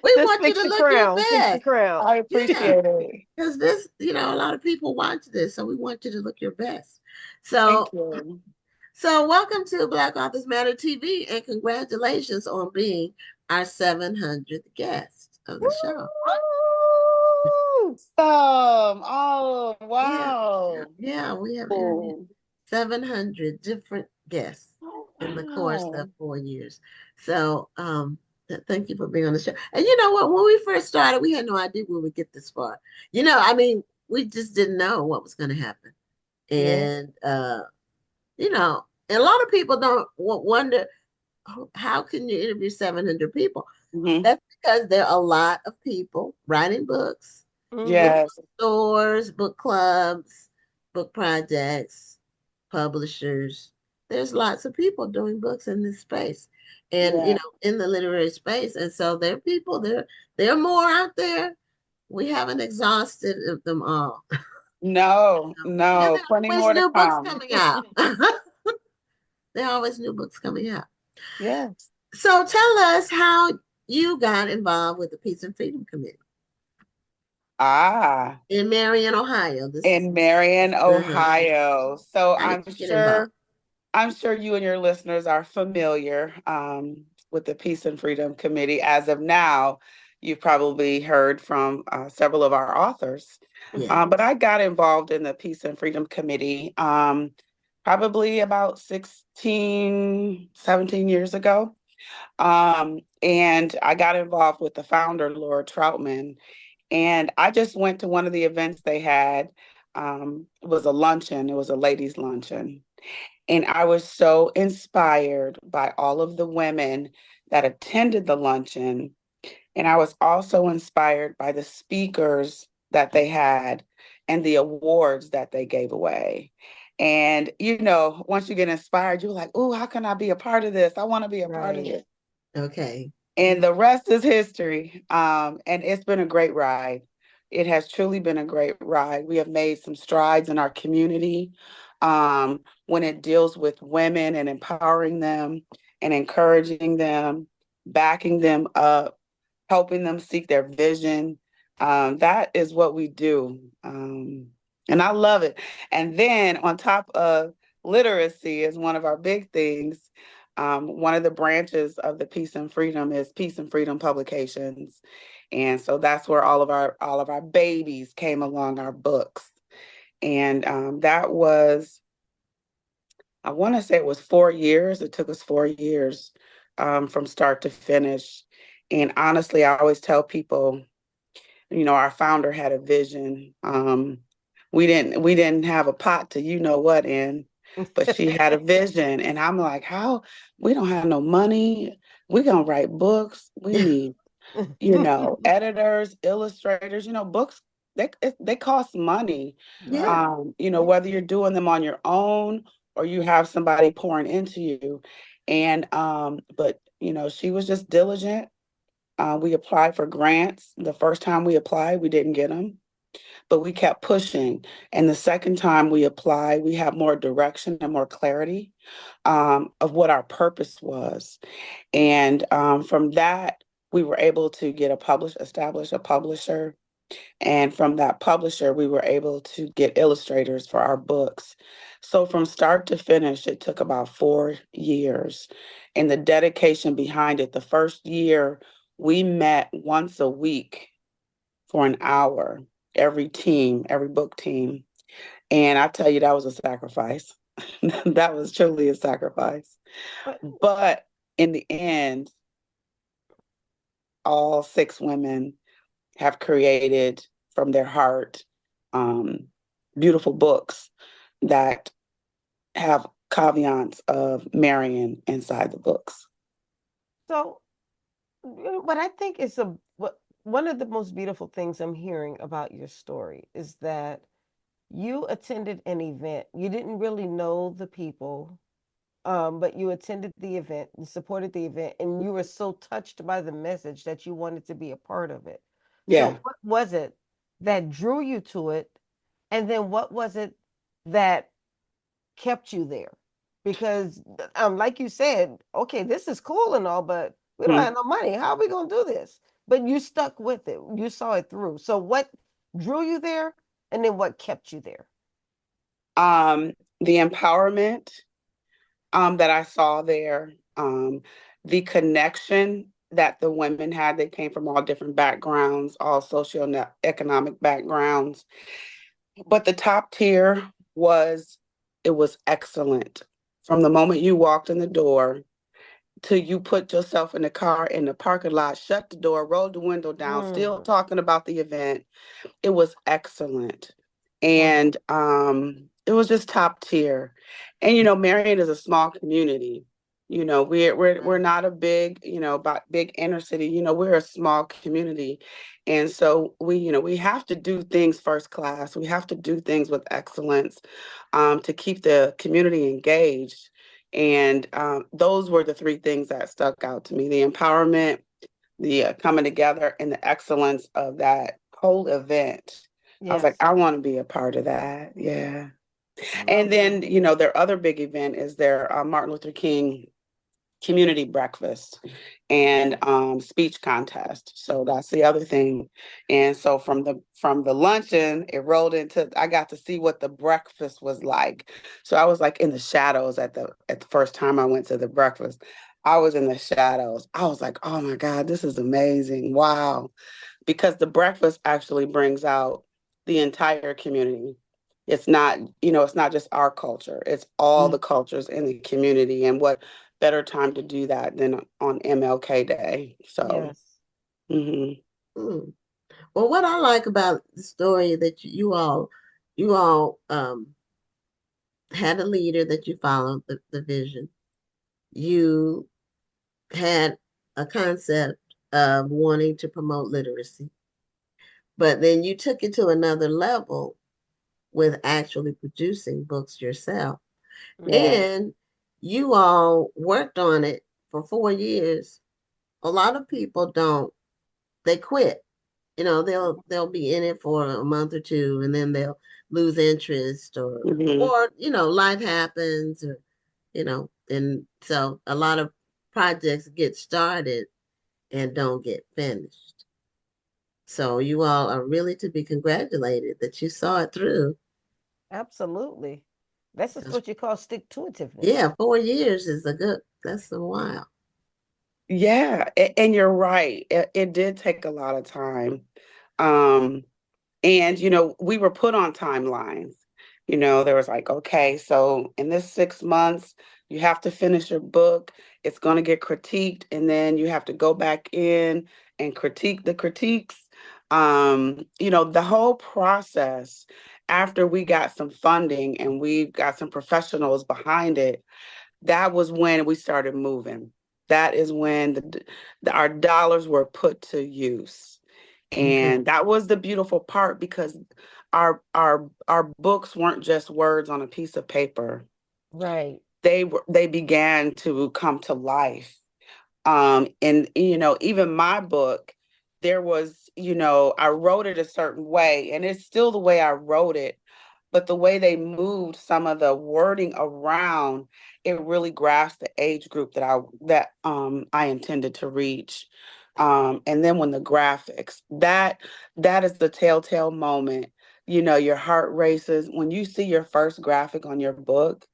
We Just want you fix to the look your crown. Fix the best. crown. I Yeah. appreciate it. Because this, a lot of people watch this, so we want you to look your best. Thank So, you. welcome to Black Authors Matter TV, and congratulations on being our 700th guest of the show. Woo! Oh, Yeah, wow. we have interviewed 700 different guests Oh, in the course wow. of 4 years. So, thank you for being on the show. And you know what? When we first started, we had no idea we would get this far. I mean, we just didn't know what was going to happen. Yeah. And, and a lot of people don't wonder, how can you interview 700 people? Mhm. That's because there are a lot of people writing books, Yes. stores, book clubs, book projects, publishers. There's lots of people doing books in this space and, Yeah. in the literary space. And so there are people, there are more out there. We haven't exhausted them all. No, And no. there are Plenty always more to new books come. coming out. There are always new books coming out. Yes. So tell us how you got involved with the Peace and Freedom Committee Ah, in Marion, Ohio. This is in Marion, uh-huh. Ohio. So How did you get involved? I'm sure you and your listeners are familiar with the Peace and Freedom Committee. As of now, you've probably heard from several of our authors. Yeah. But I got involved in the Peace and Freedom Committee probably about 16, 17 years ago. And I got involved with the founder, Laura Troutman. And I just went to one of the events they had. It was a luncheon, it was a ladies' luncheon. And I was so inspired by all of the women that attended the luncheon. And I was also inspired by the speakers that they had. and the awards that they gave away. And, once you get inspired, you're like, oh, how can I be a part of this? I want to be a part of Right. this. Okay. And the rest is history. And it's been a great ride. It has truly been a great ride. We have made some strides in our community when it deals with women and empowering them and encouraging them, backing them up, helping them seek their vision. That is what we do. And I love it. And then on top of literacy is one of our big things. One of the branches of the Peace and Freedom is Peace and Freedom Publications. And so that's where all of our babies came along, our books. And that was, I want to say it was 4 years. It took us 4 years from start to finish. And honestly, I always tell people, our founder had a vision. We didn't have a pot to what in, but she had a vision. And I'm like, how? We don't have no money. We're gonna write books. We need, editors, illustrators, books, they cost money. Yeah. Whether you're doing them on your own or you have somebody pouring into you. And but she was just diligent. We applied for grants. The first time we applied, we didn't get them, but we kept pushing. And the second time we applied, we had more direction and more clarity of what our purpose was. And from that, we were able to establish a publisher. And from that publisher, we were able to get illustrators for our books. So from start to finish, it took about 4 years. And the dedication behind it, the first year, we met once a week for an hour, every book team. And I tell you, that was a sacrifice. That was truly a sacrifice. But in the end, all 6 women have created from their heart beautiful books that have caveats of Marion inside the books. So, what I think is one of the most beautiful things I'm hearing about your story is that you attended an event. You didn't really know the people, but you attended the event, you supported the event, and you were so touched by the message that you wanted to be a part of it. Yeah. So what was it that drew you to it? And then what was it that kept you there? Because like you said, okay, this is cool and all, but we don't have no money. How are we going to do this? But you stuck with it. You saw it through. So what drew you there? And then what kept you there? The empowerment that I saw there, the connection that the women had. They came from all different backgrounds, all socioeconomic backgrounds. But the top tier was excellent. From the moment you walked in the door till you put yourself in the car in the parking lot, shut the door, rolled the window down, still talking about the event. It was excellent. And it was just top tier. And Marion is a small community. We're not a big, big inner city. We're a small community. And so we have to do things first class. We have to do things with excellence to keep the community engaged. And those were the 3 things that stuck out to me: the empowerment, the coming together, and the excellence of that whole event. Yes. I was like, I want to be a part of that. Yeah. And then, their other big event is their Martin Luther King community breakfast and speech contest. So that's the other thing. And so from the luncheon, it rolled into, I got to see what the breakfast was like. So I was like in the shadows at the first time I went to the breakfast. I was in the shadows. I was like, oh my God, this is amazing. Wow. Because the breakfast actually brings out the entire community. It's not, it's not just our culture. It's all the cultures in the community. And what better time to do that than on MLK Day? So, yes. Well, what I like about the story that you all had a leader that you followed the vision. You had a concept of wanting to promote literacy, but then you took it to another level with actually producing books yourself. Yeah. And you all worked on it for 4 years. A lot of people don't, they quit. They'll be in it for a month or two and then they'll lose interest Mhm. or life happens and so a lot of projects get started and don't get finished. So you all are really to be congratulated that you saw it through. Absolutely. This is 'Cause, what you call stick-to-itiveness. yeah, 4 years is that's a while. Yeah, and you're right. It did take a lot of time. Um, and we were put on timelines. There was like, okay, so in this 6 months, you have to finish your book. It's going to get critiqued, and then you have to go back in and critique the critiques. The whole process after we got some funding and we got some professionals behind it, that was when we started moving. That is when our dollars were put to use. And that was the beautiful part because our books weren't just words on a piece of paper. Right. They began to come to life. And even my book, there was, I wrote it a certain way, and it's still the way I wrote it, but the way they moved some of the wording around, it really grasped the age group that I intended to reach. And then when the graphics, that is the telltale moment. Your heart races when you see your first graphic on your book.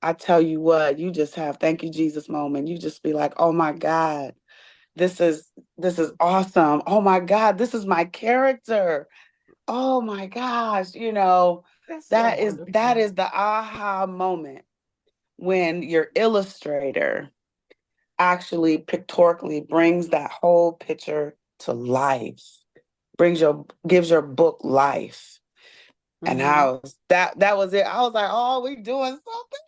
I tell you what, you just have thank you, Jesus moment. You just be like, oh my God, this is awesome. Oh my God, this is my character. Oh my gosh, That's so that is wonderful. the aha moment when your illustrator actually pictorially brings that whole picture to life, gives your book life. And I was that was it. I was like, oh, we doing something.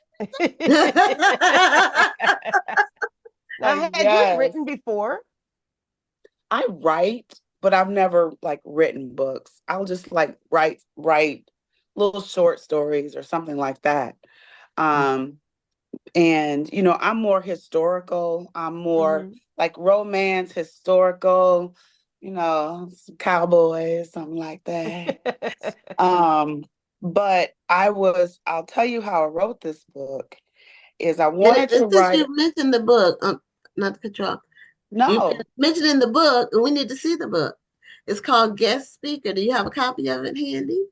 Now, Like, had you yes, written before? I write, but I've never like written books. I'll just like write little short stories or something like that. Um, and I'm more historical. I'm more like romance, historical, some cowboys, something like that. Um, but I'll tell you how I wrote this book is I wanted to Since write you mentioned the book, not to cut you off, you no, mentioned in the book, and we need to see the book. It's called Guest Speaker. Do you have a copy of it handy?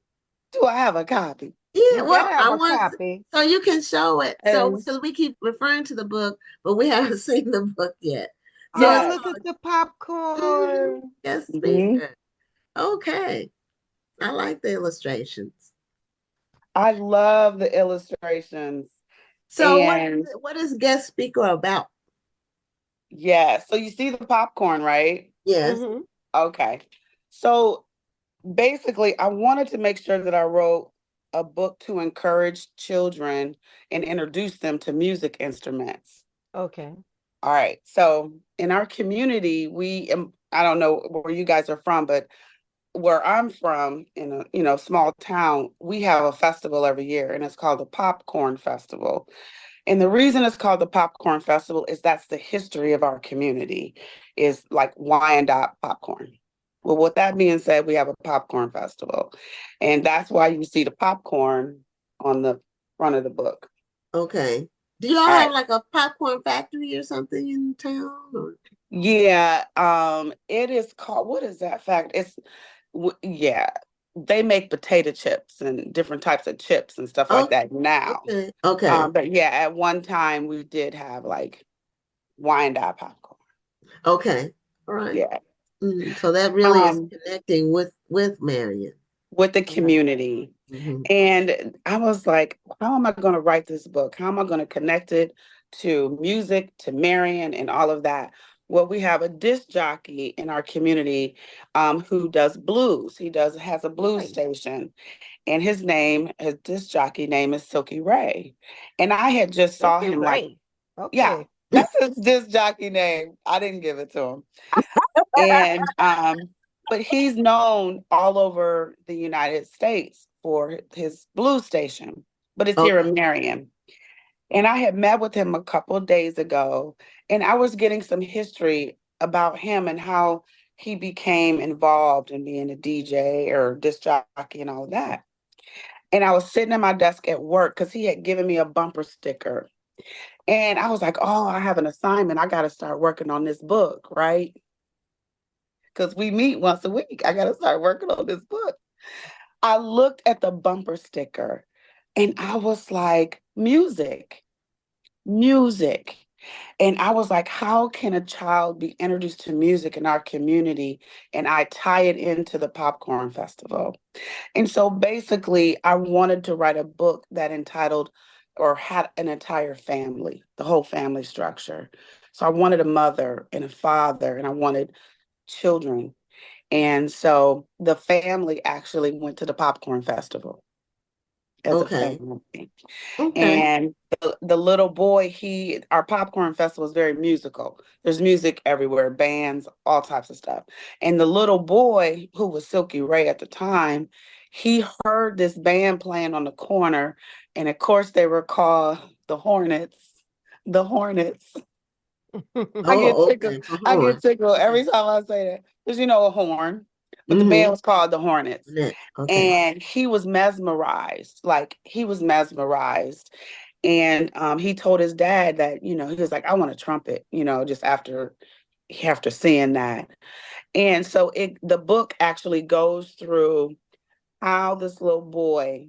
do I have a copy? Yeah, You better well, have I a want copy. so you can show it. So And because we keep referring to the book, but we haven't seen the book yet. So Oh, it's yes. look at called the popcorn. Guest Mhm. Speaker. Okay, I like the illustrations. I love the illustrations. So And what is Guest Speaker about? yeah, so you see the popcorn, right? Yes. Mm-hmm. Okay. So basically, I wanted to make sure that I wrote a book to encourage children and introduce them to music instruments. Okay. All right. So in our community, I don't know where you guys are from, but where I'm from in a small town, we have a festival every year and it's called the Popcorn Festival. And the reason it's called the Popcorn Festival is that's the history of our community, is like Wyandotte popcorn. Well, with that being said, we have a popcorn festival. And that's why you see the popcorn on the front of the book. Okay. Do y'all All have right. like a popcorn factory or something in town? Or? Yeah, it is called, what is that fact? Yeah, they make potato chips and different types of chips and stuff like Oh, that now. okay. Okay. But yeah, at one time we did have like Wyandotte popcorn. Okay. All right. Yeah. So that really is Um, connecting with Marion. with the Yeah. community. Mhm. And I was like, how am I going to write this book? How am I going to connect it to music, to Marion, and all of that? Well, we have a disc jockey in our community who does blues. Has a blues Nice. station, and his disc jockey name is Silky Ray. And I had just saw Silky him like, Ray. yeah, Okay. that's his disc jockey name. I didn't give it to him. And but he's known all over the United States for his blues station, but it's Okay. here in Marion. And I had met with him a couple of days ago, and I was getting some history about him and how he became involved in being a DJ or disc jockey and all that. And I was sitting at my desk at work because he had given me a bumper sticker. And I was like, oh, I have an assignment. I got to start working on this book, right? Because we meet once a week. I got to start working on this book. I looked at the bumper sticker and I was like, music, music. And I was like, how can a child be introduced to music in our community? And I tie it into the Popcorn Festival. And so basically, I wanted to write a book that entitled or had an entire family, the whole family structure. So I wanted a mother and a father, and I wanted children. And so the family actually went to the Popcorn Festival as a Okay. family. Okay. And the little boy, our popcorn festival is very musical. There's music everywhere, bands, all types of stuff. And the little boy, who was Silky Ray at the time, he heard this band playing on the corner. And of course, they were called the Hornets. The Hornets. I get Oh, tickled. okay. I Horn. get tickled every time I say that. Because a horn, but the band was called the Hornets. Okay. And he was mesmerized. Like he was mesmerized. And he told his dad that, he was like, I want a trumpet, just after seeing that. And so the book actually goes through how this little boy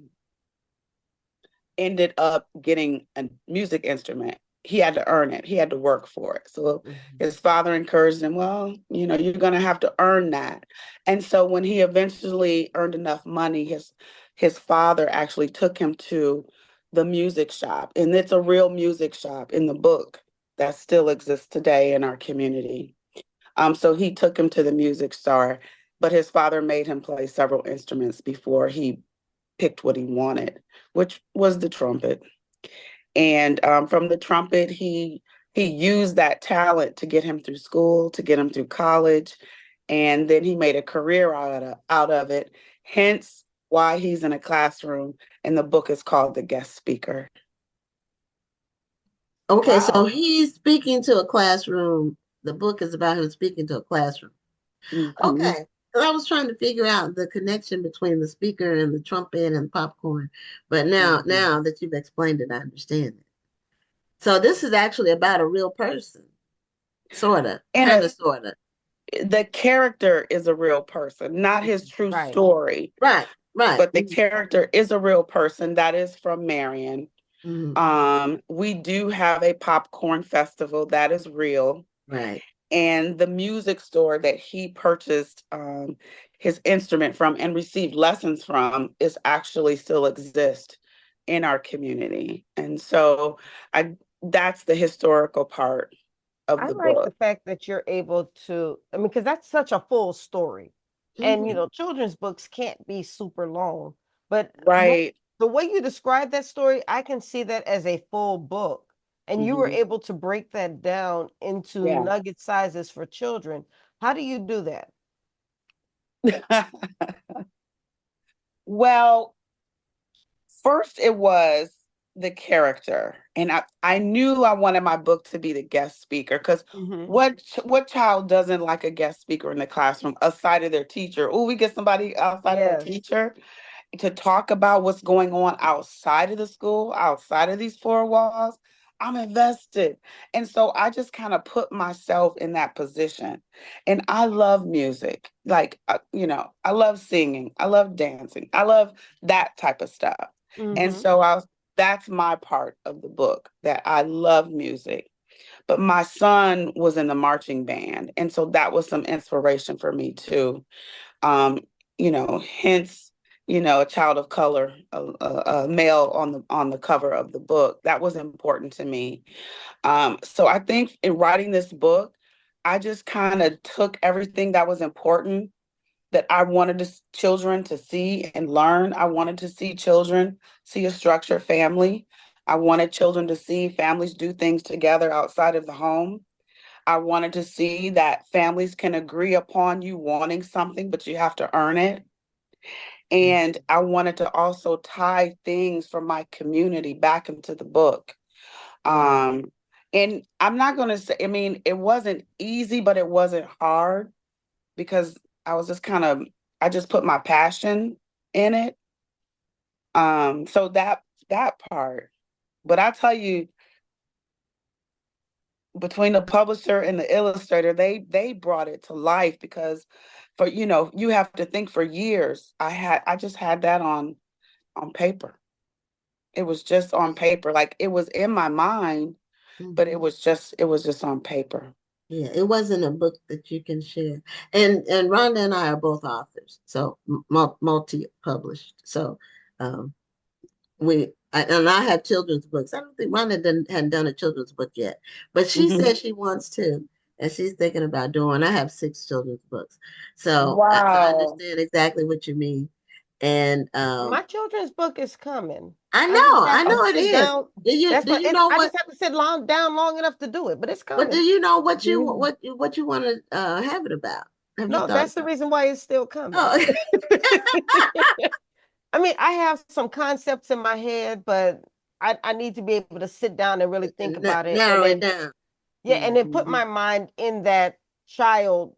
ended up getting a music instrument. He had to earn it. He had to work for it. So his father encouraged him, well, you're going to have to earn that. And so when he eventually earned enough money, his father actually took him to the music shop. And it's a real music shop in the book that still exists today in our community. So he took him to the music store, but his father made him play several instruments before he picked what he wanted, which was the trumpet. And from the trumpet, he used that talent to get him through school, to get him through college, and then he made a career out of it. Hence why he's in a classroom, and the book is called The Guest Speaker. Okay, Wow. so he's speaking to a classroom. The book is about him speaking to a classroom. Okay. I was trying to figure out the connection between the speaker and the trumpet and popcorn, but now that you've explained it, I understand it. So this is actually about a real person, sort of, kind of, sort of. The character is a real person, not his true story. Right. But the character is a real person that is from Marion. Mm-hmm. We do have a popcorn festival that is real. Right. And the music store that he purchased his instrument from and received lessons from is actually still exist in our community. And so that's the historical part of I the like the book. fact that you're able to, because that's such a full story. And, children's books can't be super long. But Right. the way you describe that story, I can see that as a full book. And you were able to break that down into nugget sizes for children. How do you do that? Well, first it was the character. And I knew I wanted my book to be the guest speaker because what child doesn't like a guest speaker in the classroom aside of their teacher? Oh, we get somebody outside of our teacher to talk about what's going on outside of the school, outside of these four walls. I'm invested. And so I just kind of put myself in that position. And I love music. Like, I love singing. I love dancing. I love that type of stuff. And so that's my part of the book, that I love music. But my son was in the marching band. And so that was some inspiration for me too. Hence, a child of color, a male on the cover of the book. That was important to me. So I think in writing this book, I just kind of took everything that was important that I wanted children to see and learn. I wanted to see children see a structured family. I wanted children to see families do things together outside of the home. I wanted to see that families can agree upon you wanting something, but you have to earn it. And I wanted to also tie things from my community back into the book. And I'm not going to say, I mean, it wasn't easy, but it wasn't hard because I was just I just put my passion in it. So that part. But I tell you, between the publisher and the illustrator, they brought it to life because you have to think for years. I just had that on paper. It was just on paper. Like it was in my mind, but it was just on paper. Yeah, it wasn't a book that you can share. And Rhonda and I are both authors, so multi-published. So and I have children's books. I don't think Rhonda hadn't done a children's book yet, but she said she wants to, and she's thinking about doing. I have 6 children's books, so I Wow. understand exactly what you mean. And My children's book is coming. I I know just it have to sit is. down. Do you know I what? just have to sit down long enough to do it, but it's But do coming. you know what you want to have it about? Have you No, thought that's the about? reason why it's still coming. Oh, I mean, I have some concepts in my head, but I need to be able to sit down and really think about it, and narrow it then down. and then put my mind in child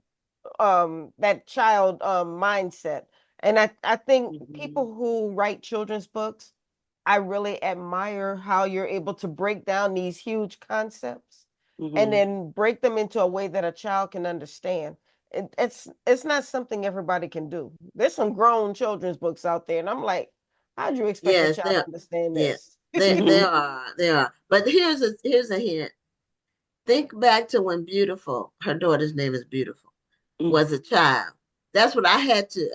mindset. And I think people who write children's books, I really admire how you're able to break down these huge concepts and then break them into a way that a child can understand. It's not something everybody can do. There's some grown children's books out there, and I'm like, how'd you expect a Yes, child to understand yeah, this? there are. But here's a hint. Think back to when Beautiful, her daughter's name is Beautiful, was a child. That's what I had to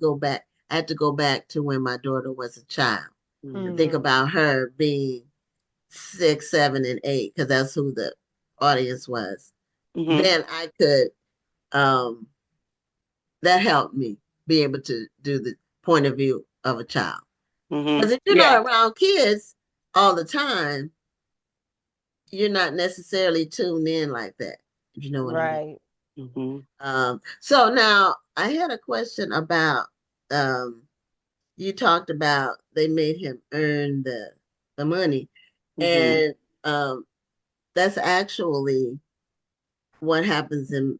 go back. I had to go back to when my daughter was a child and think about her being 6, 7, and 8, because that's who the audience was. Then I could that helped me be able to do the point of view of a child. Because if you're not around kids all the time, you're not necessarily tuned in like that, if you know what I mean. So now I had a question about you talked about they made him earn the money, and that's actually what happens in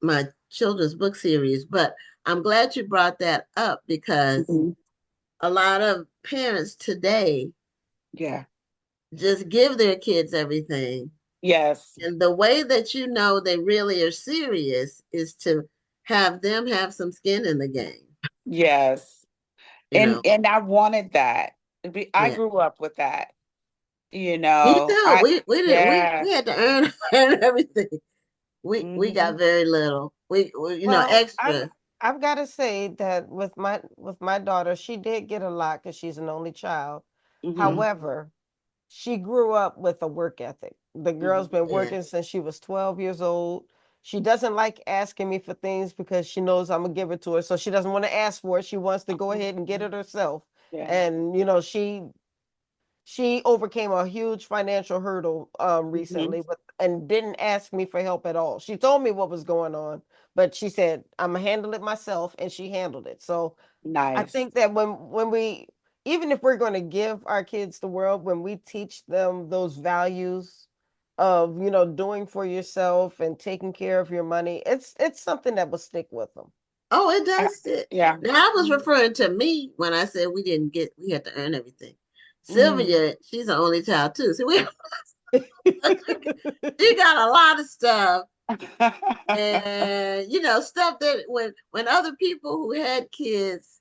my children's book series. But I'm glad you brought that up because a lot of parents today just give their kids everything. Yes. And the way that you know they really are serious is to have them have some skin in the game. Yes. And I wanted that. I grew up with that. Me too. We didn't we had to earn everything. We got very little. We extra. I've got to say that with my daughter, she did get a lot because she's an only child. However, she grew up with a work ethic. The girl's been working since she was 12 years old. She doesn't like asking me for things because she knows I'm gonna give it to her. So she doesn't want to ask for it. She wants to go ahead and get it herself. And she overcame a huge financial hurdle recently, and didn't ask me for help at all. She told me what was going on, but she said, I'm gonna handle it myself, and she handled it. So I think that when we, even if we're going to give our kids the world, when we teach them those values of doing for yourself and taking care of your money, it's something that will stick with them. Oh, it does stick. Now I was referring to me when I said we had to earn everything. Sylvia, she's the only child too. So she got a lot of stuff. And stuff that when other people who had kids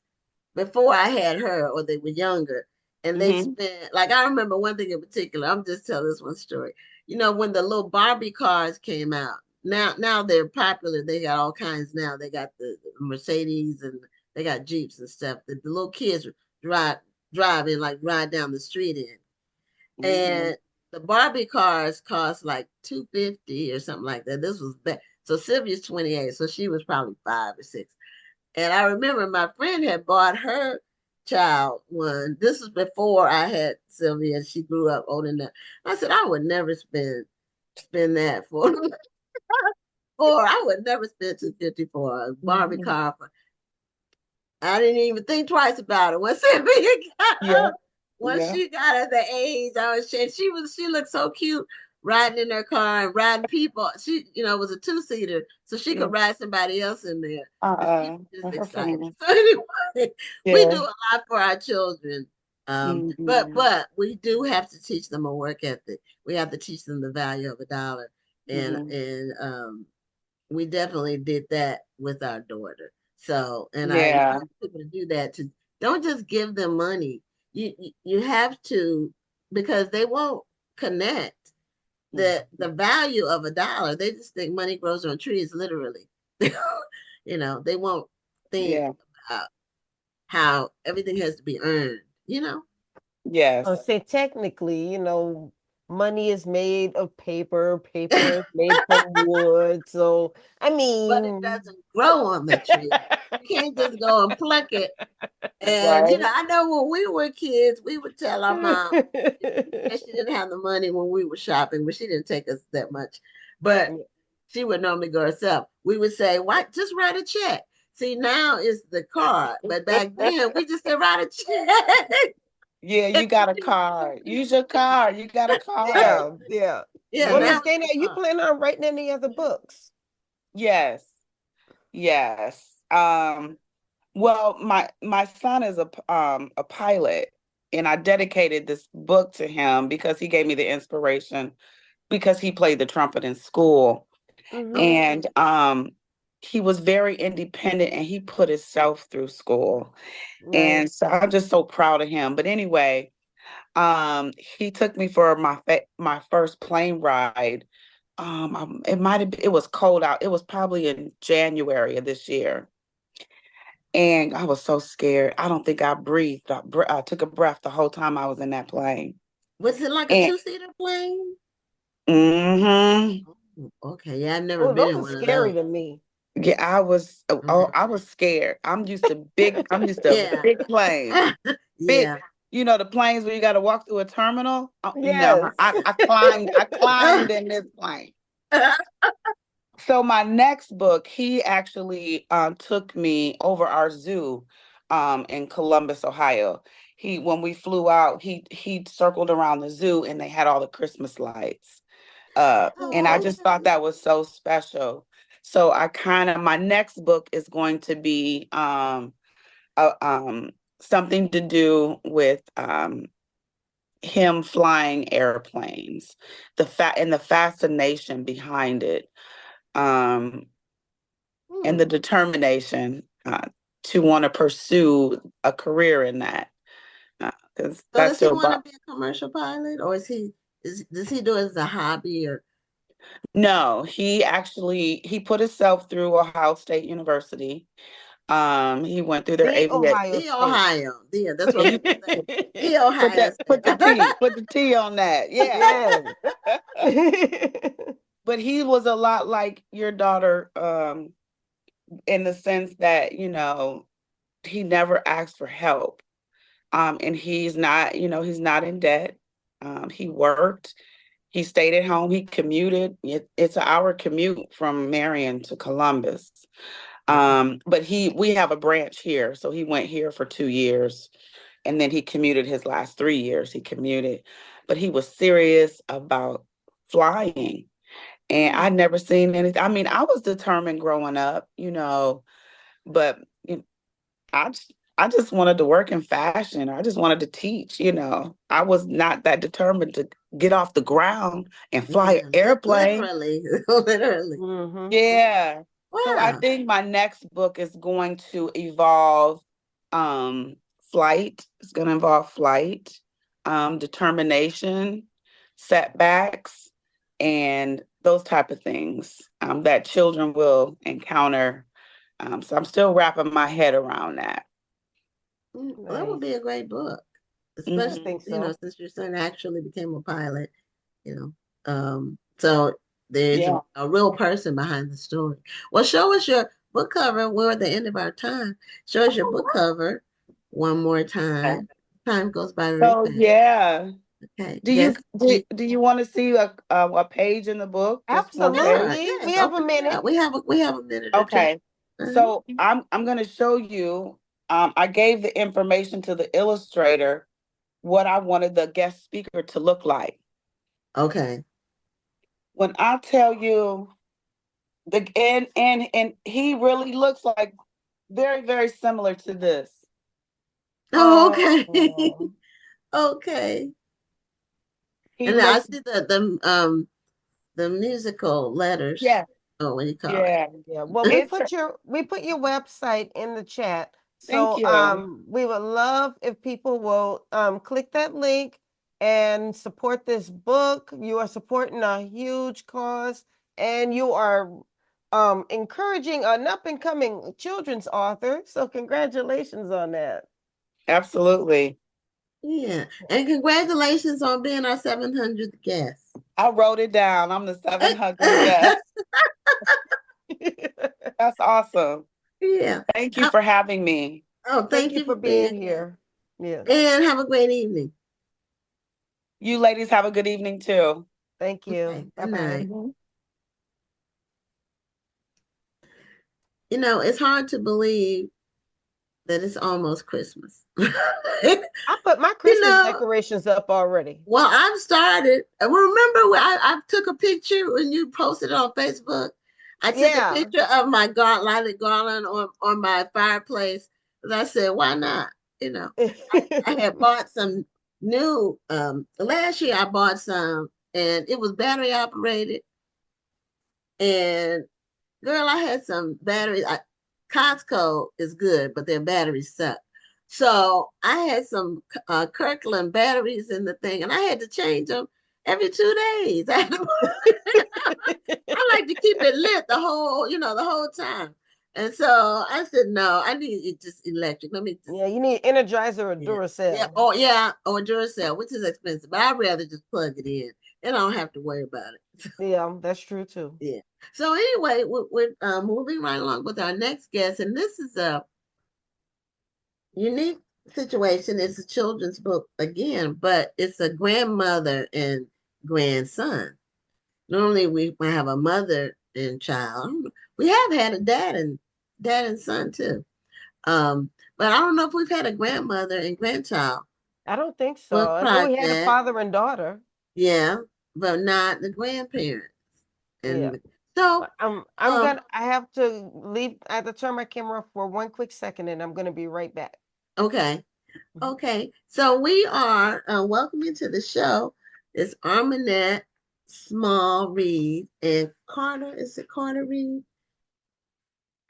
before I had her, or they were younger, and they spent, like, I remember one thing in particular. I'm just telling this one story. When the little Barbie cars came out, now they're popular. They got all kinds now. They got the Mercedes, and they got Jeeps and stuff that the little kids drive in, like ride down the street in. And the Barbie cars cost like $250 or something like that. This was back. So Sylvia's 28, so she was probably 5 or 6. And I remember my friend had bought her child one. This was before I had Sylvia, and she grew up old enough. I said, I would never spend that for or I would never spend $250 for a Barbie car. I didn't even think twice about it. Once Sylvia Yeah, once yeah. she got at the age, she looked so cute riding in her car and riding people. She, was a two-seater, so she Yeah. could ride somebody else in there. But she was just Her excited. friends. So anyway, we Yeah. do a lot for our children. But Mhm. we do have to teach them a work ethic. We have to teach them the value of a dollar. And Mhm. we definitely did that with our daughter. So, and I Yeah. encourage people to do that. To don't just give them money. You have to, because they won't connect the value of a dollar. They just think money grows on trees, literally. They won't think Yeah. about how everything has to be earned. Yes. Say technically, money is made of paper, paper is made from wood. So, I But it mean, doesn't grow on the tree. You can't just go and pluck it. And Right. I know when we were kids, we would tell our mom, and she didn't have the money when we were shopping, but she didn't take us that much. But she would normally go herself. We would say, "Why? Just write a check." See, now it's the card, but back then we just said, "Write a check." Yeah, you got a card. Use your card. You got a card. yeah, yeah. Yeah, Well, now Miss it's Dana, the are you card. planning on writing any other books? Yes. Yes. Well, my son is a pilot, and I dedicated this book to him because he gave me the inspiration because he played the trumpet in school. Mm-hmm. And he was very independent and he put himself through school. Right. And so I'm just so proud of him. But anyway, he took me for my first plane ride. It was cold out. It was probably in January of this year. And I was so scared. I don't think I breathed. I took a breath the whole time I was in that plane. Was it like a And two-seater plane? hmm Oh, okay, yeah, I've never Oh, been those in are one of scary those. to me. yeah, Okay. I was scared. I'm used to Yeah. big planes. Big, Yeah. the planes where you got to walk through a terminal. No, Yes. I climbed in this plane. So my next book, he actually took me over our zoo in Columbus, Ohio. When we flew out, he circled around the zoo and they had all the Christmas lights. And I Oh, just thought that was so special. So my next book is going to be uh, um, something to do with him flying airplanes, the fascination behind it. Um, and hmm. the determination to want to pursue a career in that because So that's does he still want to be a commercial pilot, or does he do it as a hobby or no, he put himself through Ohio State University. He went through their The aviation. Ohio the State. Ohio? Yeah, that's what I was You gonna say. The Ohio put the State. T on that. Yeah. Yes. But he was a lot like your daughter in the sense that, he never asked for help. And he's not in debt. He worked. He stayed at home. He commuted. It's an hour commute from Marion to Columbus. But we have a branch here, so he went here for 2 years, and then he commuted his last 3 years. He commuted, but he was serious about flying, and I'd never seen anything. I mean, I was determined growing up, but I just, I just wanted to work in fashion. I just wanted to teach. I was not that determined to get off the ground and fly an Yeah, airplane. literally, literally. Mm-hmm. Yeah. So I Wow. think my next book is going to evolve um, flight. It's going to involve flight, determination, setbacks, and those type of things that children will encounter. So I'm still wrapping my head around that. Well, that would Nice. be a great book, I Mhm. especially, think so. since your son actually became a pilot, you so there's Yeah. a real person behind the story. Well, show us your book cover. We're at the end of our time. Show us your book cover one more time. Time goes by very So fast. yeah. Okay, Do you guess. do you want to see a page in the book? Just one page? Sure, Absolutely. We yes, have a open it minute. up. We have a minute or two. Okay. Uh-huh. So I'm going to show you. I gave the information to the illustrator what I wanted the guest speaker to look like. Okay. When I tell you and he really looks like very, very similar to this. Oh, okay. Oh, Okay. He And I looks, see the musical letters. yeah, Oh, what do you call it? yeah. yeah. Well, It's we put your website in the chat. Thank So you. we would love if people will click that link and support this book. You are supporting a huge cause, and you are encouraging an up and coming children's author. So congratulations on that. Absolutely. Yeah. And congratulations on being our 700th guest. I wrote it down. I'm the 700 guest. That's awesome. Yeah. Thank you for having me. Oh, Thank thank you you for for being being here. Yeah. here. And have a great evening. You ladies have a good evening too. Thank you. Okay, good Bye-bye. night. You know, it's hard to believe that it's almost Christmas. I put my You Christmas know, decorations up already. well, I've started. Remember when I took a picture when you posted it on Facebook? I took a Yeah. picture of my lighted garland on my fireplace. And I said, why not? You know, I had bought some new, last year I bought some and it was battery operated. And girl, I had some batteries. Costco is good, but their batteries suck. So I had some Kirkland batteries in the thing, and I had to change them every 2 days. I like to keep it lit the whole time. And so I said, no, I need it just electric. Let me just, Yeah, you need Energizer or yeah. Duracell. Or Duracell, which is expensive, but I'd rather just plug it in and I don't have to worry about it. Yeah, that's true too. Yeah. So anyway, we're moving right along with our next guest, and this is a unique situation. It's a children's book again, but it's a grandmother and grandson. Normally, we might have a mother and child. We have had a dad and son too. But I don't know if we've had a grandmother and grandchild I don't think so. book I know we had a project. father and daughter. Yeah, but not the grandparents. Yeah. And so, But I have to leave. I have to turn my camera off for one quick second and I'm gonna be right back. okay. Mhm. Okay, so we are welcoming to the show is Armanette Small Reed and Carter. Is it Carter Reed?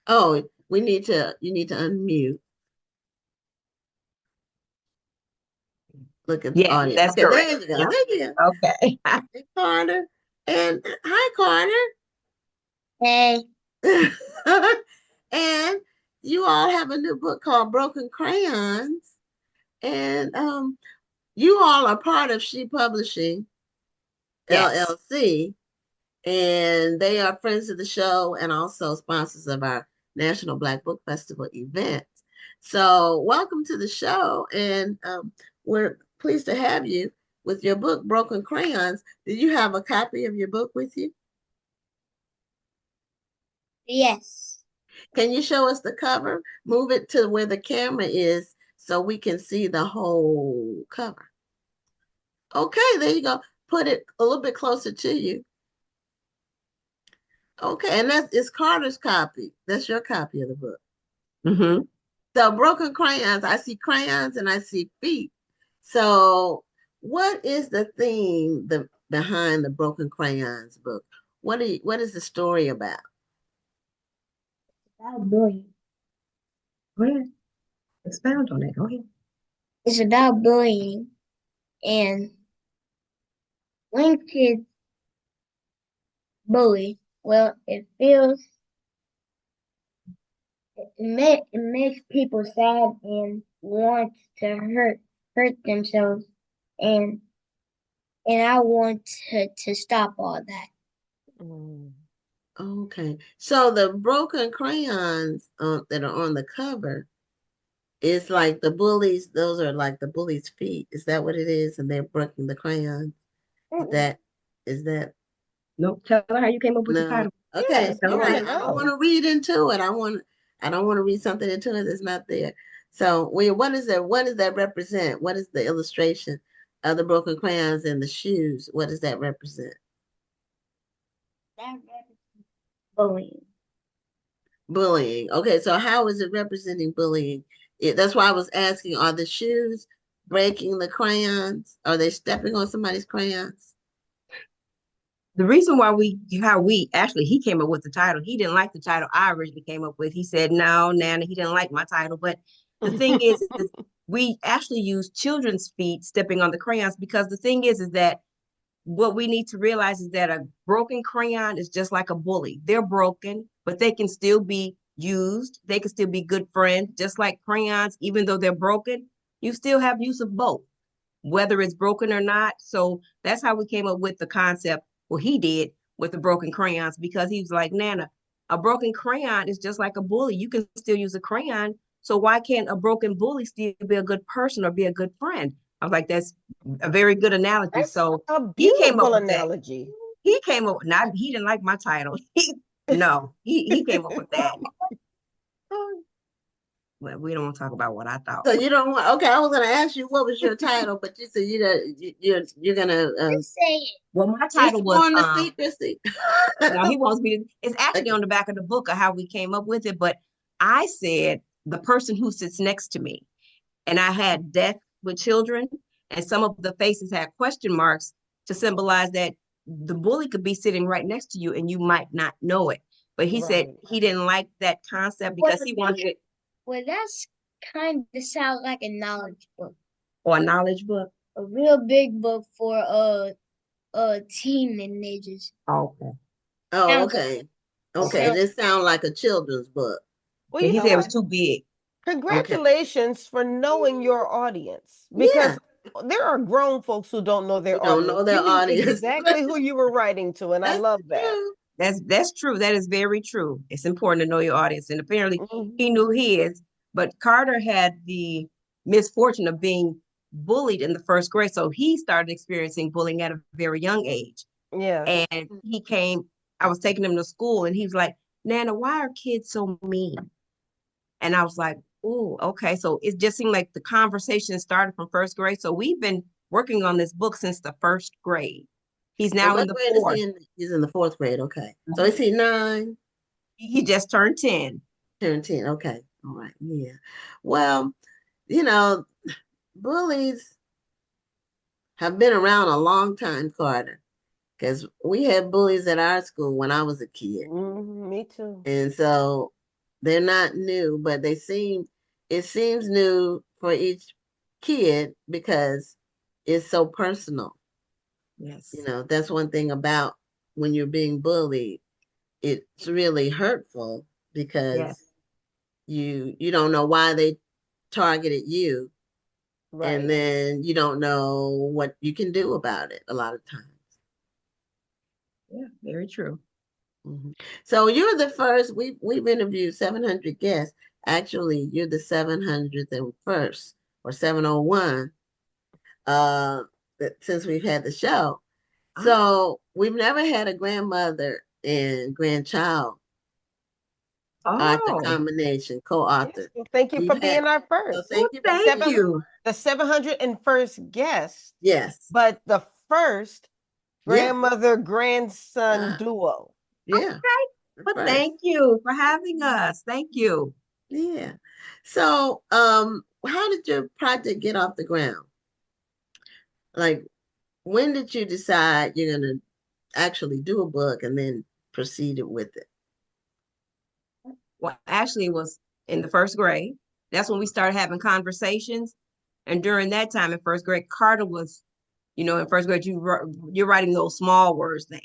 Oh, you need to unmute. Look at the Yes, audio. that's Okay, there correct. you go. Yep. There you go. Okay. Hey, Carter. And hi, Hey. Carter. And you all have a new book called Broken Crayons. And you all are part of She Publishing Yes. LLC. And they are friends of the show and also sponsors of our National Black Book Festival event. So, welcome to the show, and we're pleased to have you with your book, Broken Crayons. Do you have a copy of your book with you? Yes. Can you show us the cover? Move it to where the camera is so we can see the whole cover. Okay, there you go. Put it a little bit closer to you. Okay, and it's Carter's copy. That's your copy of the book. Mm-hmm. So Broken Crayons, I see crayons and I see feet. So what is the theme behind the Broken Crayons book? What is the story about? About bullying. Go ahead. Expound on it. Go ahead. It's about bullying, and when kids bully, well, it makes people sad and want to hurt themselves, and I want to stop all that. Mm. Okay. So the broken crayons that are on the cover is like the bullies, those are like the bullies' feet. Is that what it is? And they're breaking the crayons. Is that No, tell her how you came up with the no? title. Okay. Tell All her right. how I don't want to read into it. I don't want to read something into it that's not there. So what is that? What does that represent? What is the illustration of the broken crayons and the shoes? What does that represent? That represents bullying. Bullying. Okay, so how is it representing bullying? That's why I was asking, are the shoes breaking the crayons? Are they stepping on somebody's crayons? The reason why he came up with the title, he didn't like the title I originally came up with. He said, no, Nana, he didn't like my title. But the thing is we actually use children's feet stepping on the crayons, because the thing is that what we need to realize is that a broken crayon is just like a bully. They're broken, but they can still be used. They can still be good friends, just like crayons. Even though they're broken, you still have use of both, whether it's broken or not. So that's how we came up with the concept. Well, he did, with the broken crayons, because he was like, Nana, a broken crayon is just like a bully. You can still use a crayon. So why can't a broken bully still be a good person or be a good friend? I was like, that's a very good analogy. That's So a he came up beautiful with analogy. that. He came up, not he didn't like my title. He came up with that. But we don't want to talk about what I thought. So you don't want, okay, I was going to ask you what was your title, but you said you're going to Just say it. Well, my title was on the secrecy. no, he wants me to, it's actually on the back of the book of how we came up with it, but I said the person who sits next to me, and I had death with children, and some of the faces had question marks to symbolize that the bully could be sitting right next to you and you might not know it. But he said he didn't like that concept because he wanted it. Well, that's kind of sound like a knowledge book. Or a knowledge book. A real big book for teenagers. Okay. Oh, okay. Okay, this sounds like a children's book. Well, Yeah, you he know said it what? was too big. Congratulations for knowing your audience, because there are grown folks who don't know their Who don't audience. know their You knew audience. exactly who you were writing to, and I love that. True. That's true. That is very true. It's important to know your audience. And apparently Mhm. he knew his, but Karter had the misfortune of being bullied in the first grade. So he started experiencing bullying at a very young age. Yeah. And I was taking him to school and he was like, Nana, why are kids so mean? And I was like, oh, okay. So it just seemed like the conversation started from first grade. So we've been working on this book since the first grade. He's And now what in the grade fourth. is he in? He's in the fourth grade. Okay. So is he 9? He just turned 10. Turned 10. Okay. All right. Yeah. Well, bullies have been around a long time, Karter, because we had bullies at our school when I was a kid. Me too. And so they're not new, but it seems new for each kid because it's so personal. Yes. That's one thing about when you're being bullied. It's really hurtful because you don't know why they targeted you. Right. And then you don't know what you can do about it a lot of times. Yeah, very true. Mm-hmm. So you're the first, we've interviewed 700 guests. Actually, you're the 701st or 701 since we've had the show. So we've never had a grandmother and grandchild author combination, co-author. Yes, well, thank you for being our first. So thank you. The 701st guest. Yes. But the first grandmother-grandson duo. Yeah. But thank you for having us. Thank you. Yeah. So how did your project get off the ground? Like, when did you decide you're going to actually do a book and then proceed with it? Well, actually, it was in the first grade. That's when we started having conversations. And during that time in first grade, Karter was, in first grade, you're writing those small words, the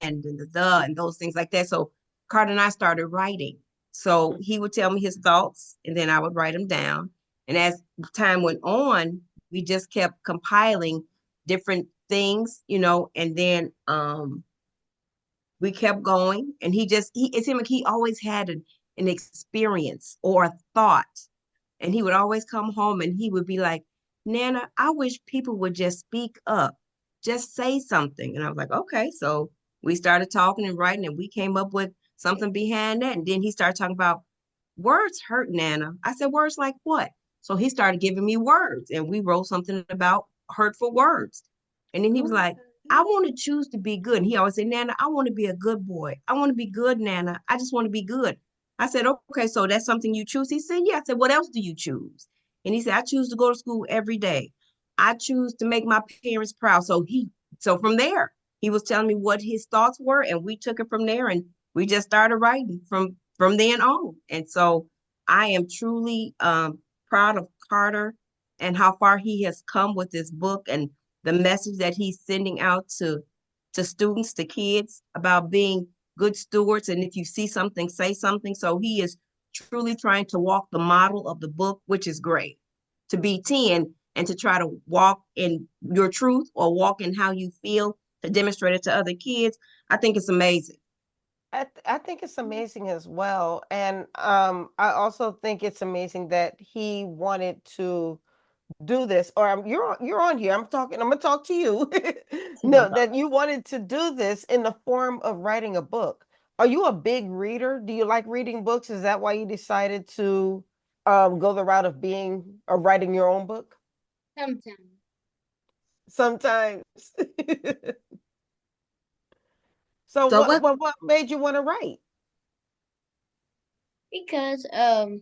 and the and those things like that. So Karter and I started writing. So he would tell me his thoughts and then I would write them down. And as time went on, we just kept compiling different things, and then we kept going. And it seemed like he always had an experience or a thought. And he would always come home and he would be like, Nana, I wish people would just speak up, just say something. And I was like, okay. So we started talking and writing and we came up with something behind that. And then he started talking about words hurt, Nana. I said, words like what? So he started giving me words, and we wrote something about hurtful words. And then he was like, I want to choose to be good. And he always said, Nana, I want to be a good boy. I want to be good, Nana. I just want to be good. I said, okay, so that's something you choose? He said, yeah. I said, what else do you choose? And he said, I choose to go to school every day. I choose to make my parents proud. So from there, he was telling me what his thoughts were, and we took it from there, and we just started writing from then on. And so I am truly proud of Karter and how far he has come with this book and the message that he's sending out to students, to kids, about being good stewards. And if you see something, say something. So he is truly trying to walk the model of the book, which is great. To be 10 and to try to walk in your truth or walk in how you feel, to demonstrate it to other kids, I think it's amazing. I think it's amazing as well. And I also think it's amazing that he wanted to do this, or you're on here. I'm gonna talk to you. No, that you wanted to do this in the form of writing a book. Are you a big reader? Do you like reading books? Is that why you decided to go the route of writing your own book? Sometimes. So So what made you want to write? Because I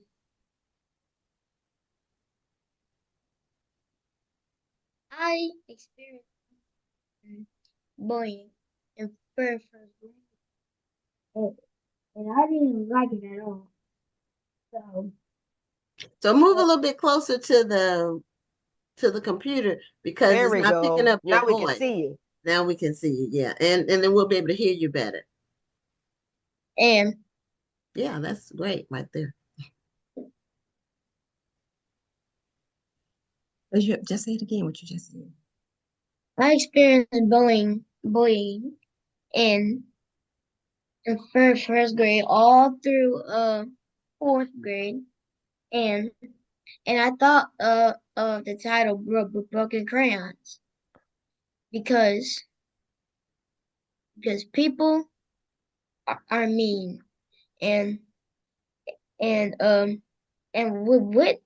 experienced bullying in first grade, and I didn't like it at all. So move a little bit closer to the computer because There it's we not picking go. up your Now we can voice. see you. Now we can see you, yeah. And then we'll be able to hear you better. And Yeah, that's great right there. Just say it again, what you just said. I experienced bullying in first grade all through fourth grade, and I thought of the title Broken Crayons because people are mean, and and um with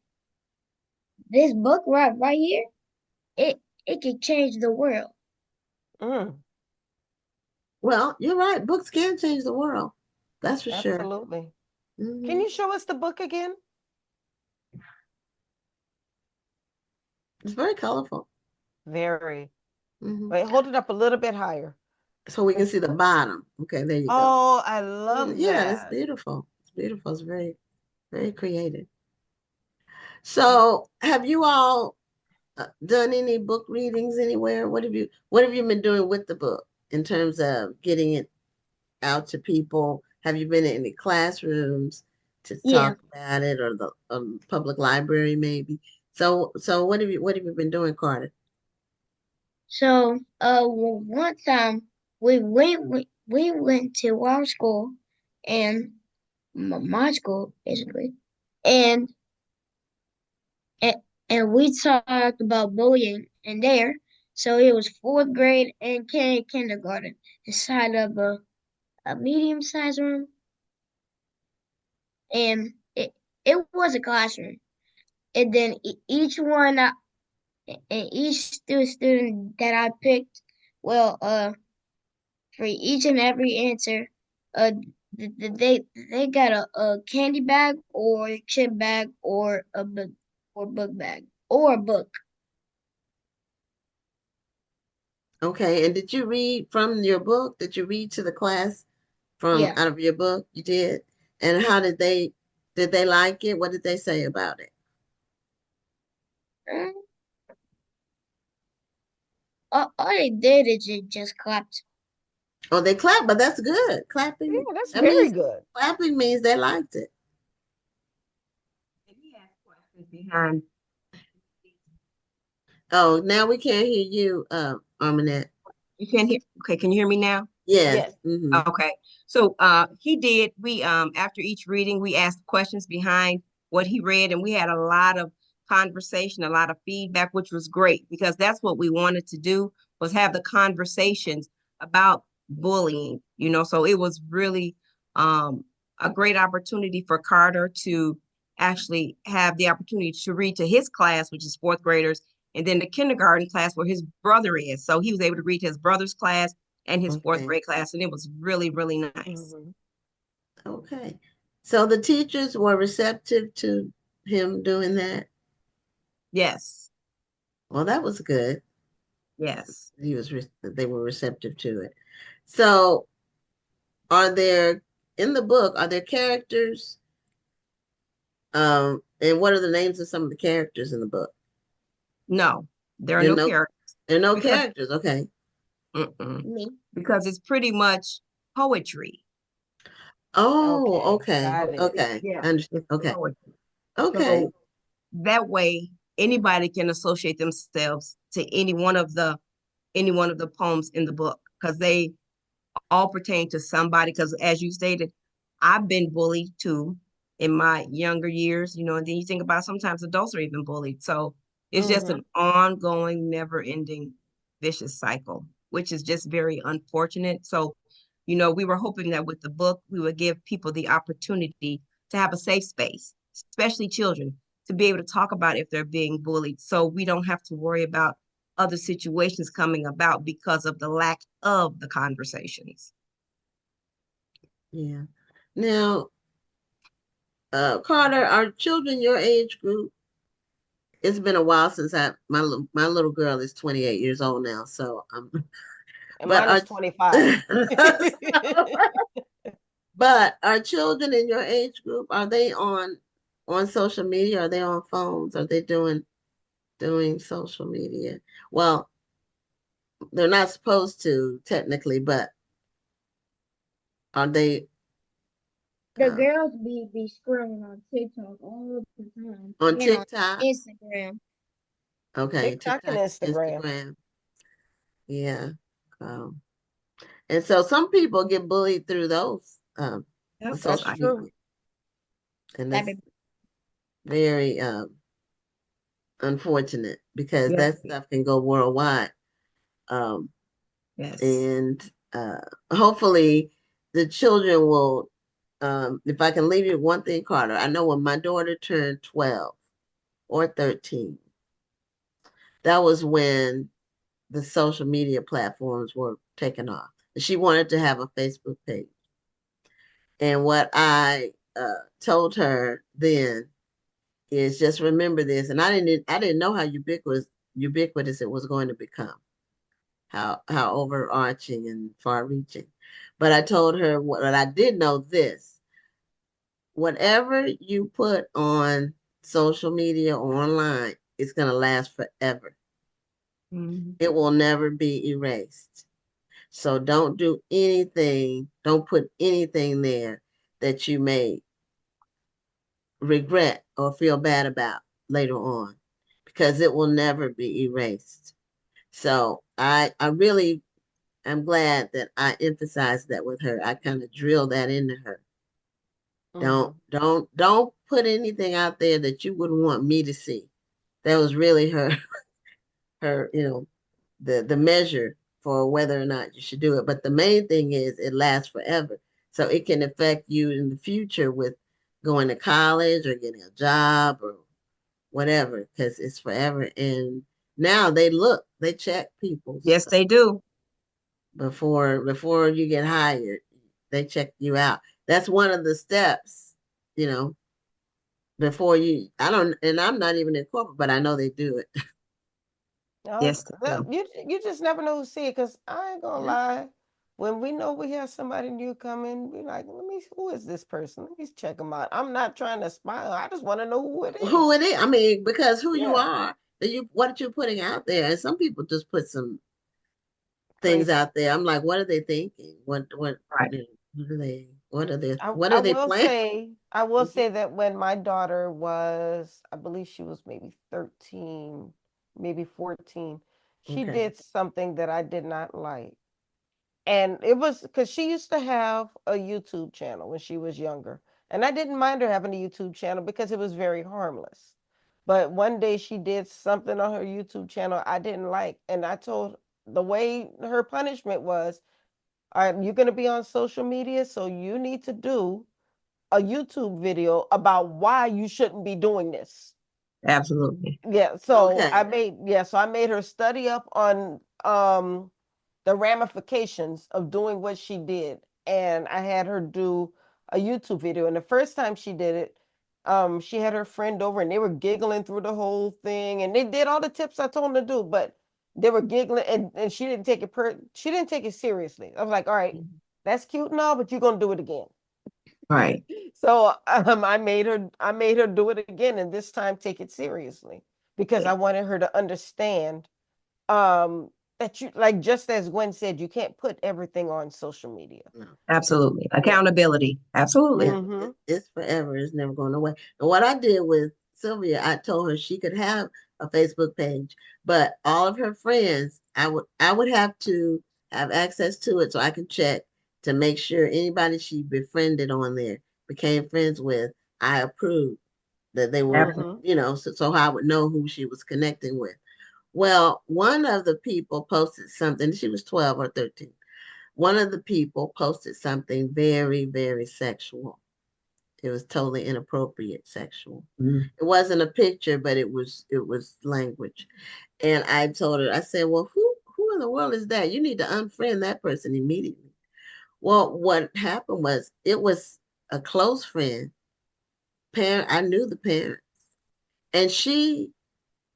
this book right here, it could change the world. Mm, Well, you're right. Books can change the world. That's for sure. absolutely. Mhm. Can you show us the book again? It's very colorful. Very. Mhm. Wait, hold it up a little bit higher. So we can see the bottom. Okay, there you go. Oh, I love Yeah, it's that. beautiful. It's beautiful. It's very, very creative. So, have you all done any book readings anywhere? What have you been doing with the book in terms of getting it out to people? Have you been in any classrooms to Yeah. talk about it, or the public library maybe? So what have you been doing, Karter? So one time we went to our school, and my school basically, and and, and we talked about bullying in there. So it was fourth grade and kindergarten inside of a medium sized room, and it was a classroom. And then each student that I picked, well, for each and every answer, uh, they got a candy bag or a chip bag or a book bag or a book. Okay, and did you read from your book? Did you read to the class from Yeah. out of your book? You did? And how did they like it? What did they say about it? Mm, all they did is just clapped. Oh, they clapped, but that's good. Yeah, Clapping, that's that very means good. clapping means they liked it. And he asked questions behind. Oh, now we can't hear you, Armanette. You can't hear. Okay, can you hear me now? Yes. Yes. Okay. So we after each reading, we asked questions behind what he read, and we had a lot of conversation, a lot of feedback, which was great because that's what we wanted to do, was have the conversations about bullying, so it was really a great opportunity for Karter to actually have the opportunity to read to his class, which is fourth graders, and then the kindergarten class where his brother is. So he was able to read to his brother's class and his fourth Okay. grade class, and it was really, really nice. Mhm. Okay. So the teachers were receptive to him doing that? Yes, Well, that was good. yes. They were receptive to it. So are there in the book, are there characters? And what are the names of some of the characters in the book? No, there are There are no no, characters there are no because characters. Okay. Me. because it's pretty much poetry. Oh, Okay, okay. got it. Okay. Yeah, I understand. it's Okay. poetry. Okay. So that way, anybody can associate themselves to any one of the poems in the book because they all pertain to somebody. Because as you stated, I've been bullied too in my younger years, you know, and then you think about sometimes adults are even bullied. So it's just an ongoing, never-ending vicious cycle, which is just very unfortunate. So, you know, we were hoping that with the book, we would give people the opportunity to have a safe space, especially children, to be able to talk about if they're being bullied. So we don't have to worry about other situations coming about because of the lack of the conversations. Yeah. Now, Carter, are children your age group? It's been a while since my little girl is 28 years old now, so And but mine is are 25. but are children in your age group, are they on social media? Are they on phones? Are they doing social media? Well, they're not supposed to technically, but are they The uh, girls be scrolling on TikTok all the time on and on TikTok? Instagram. Okay, TikTok and TikTok, Instagram. Instagram. Yeah. Um, and so some people get bullied through those the Yep, That's social I media, true. and That that's be very unfortunate because yes, that stuff can go worldwide. Um, yes. and hopefully the children will. If I can leave you one thing, Carter, I know when my daughter turned 12 or 13, that was when the social media platforms were taken off. She wanted to have a Facebook page. And what I told her then is just remember this. And I didn't know how ubiquitous it was going to become, how overarching and far reaching. But I told her what I did know this. Whatever you put on social media or online, it's going to last forever. Mhm. It will never be erased. So don't do anything, don't put anything there that you may regret or feel bad about later on because it will never be erased. So I really am glad that I emphasized that with her. I kind of drilled that into her. Don't put anything out there that you wouldn't want me to see. That was really her, the measure for whether or not you should do it. But the main thing is it lasts forever. So it can affect you in the future with going to college or getting a job or whatever, because it's forever. And now they check people's Yes, they do. before you get hired. They check you out. That's one of the steps, you know, before you I don't and I'm not even in corporate, but I know they do it. No, Yes, they do. you just never know who see it because I ain't gonna Yeah. lie. When we know we have somebody new coming, we like, who is this person? Let me check them out. I'm not trying to spy. I just want to know who it is. Who it is. I mean, because who you Yeah, are, what you're putting out there. And some people just put some things crazy. out there. I'm like, what are they thinking? Right. You know, what are they I, what I are they will planning? say, I will say that when my daughter was, I believe she was maybe 13, maybe 14, she Okay. did something that I did not like. And it was because she used to have a YouTube channel when she was younger. And I didn't mind her having a YouTube channel because it was very harmless. But one day she did something on her YouTube channel I didn't like. And I told the way her punishment was, all right, you're going to be on social media, so you need to do a YouTube video about why you shouldn't be doing this. Absolutely. Yeah, so Okay. I made her study up on the ramifications of doing what she did. And I had her do a YouTube video. And the first time she did it, she had her friend over and they were giggling through the whole thing. And they did all the tips I told them to do, but they were giggling and she didn't take it she didn't take it seriously. I was like, all right, that's cute and all, but you're gonna do it again. Right. So I made her do it again, and this time take it seriously because I wanted her to understand that you, like, just as Gwen said, you can't put everything on social media. No. Absolutely. Accountability. Absolutely. Yeah, Mm-hmm. it's forever. It's never going away. And what I did with Sylvia, I told her she could have a Facebook page, but all of her friends, I would have to have access to it so I could check to make sure anybody she befriended on there became friends with, I approved that they were, Absolutely. so I would know who she was connecting with. Well, one of the people posted something. She was 12 or 13. One of the people posted something very, very sexual. It was totally inappropriate sexual. It wasn't a picture, but it was language. And I told her, I said, well, who in the world is that? You need to unfriend that person immediately. Well, what happened was it was a close friend, parent. I knew the parents, and she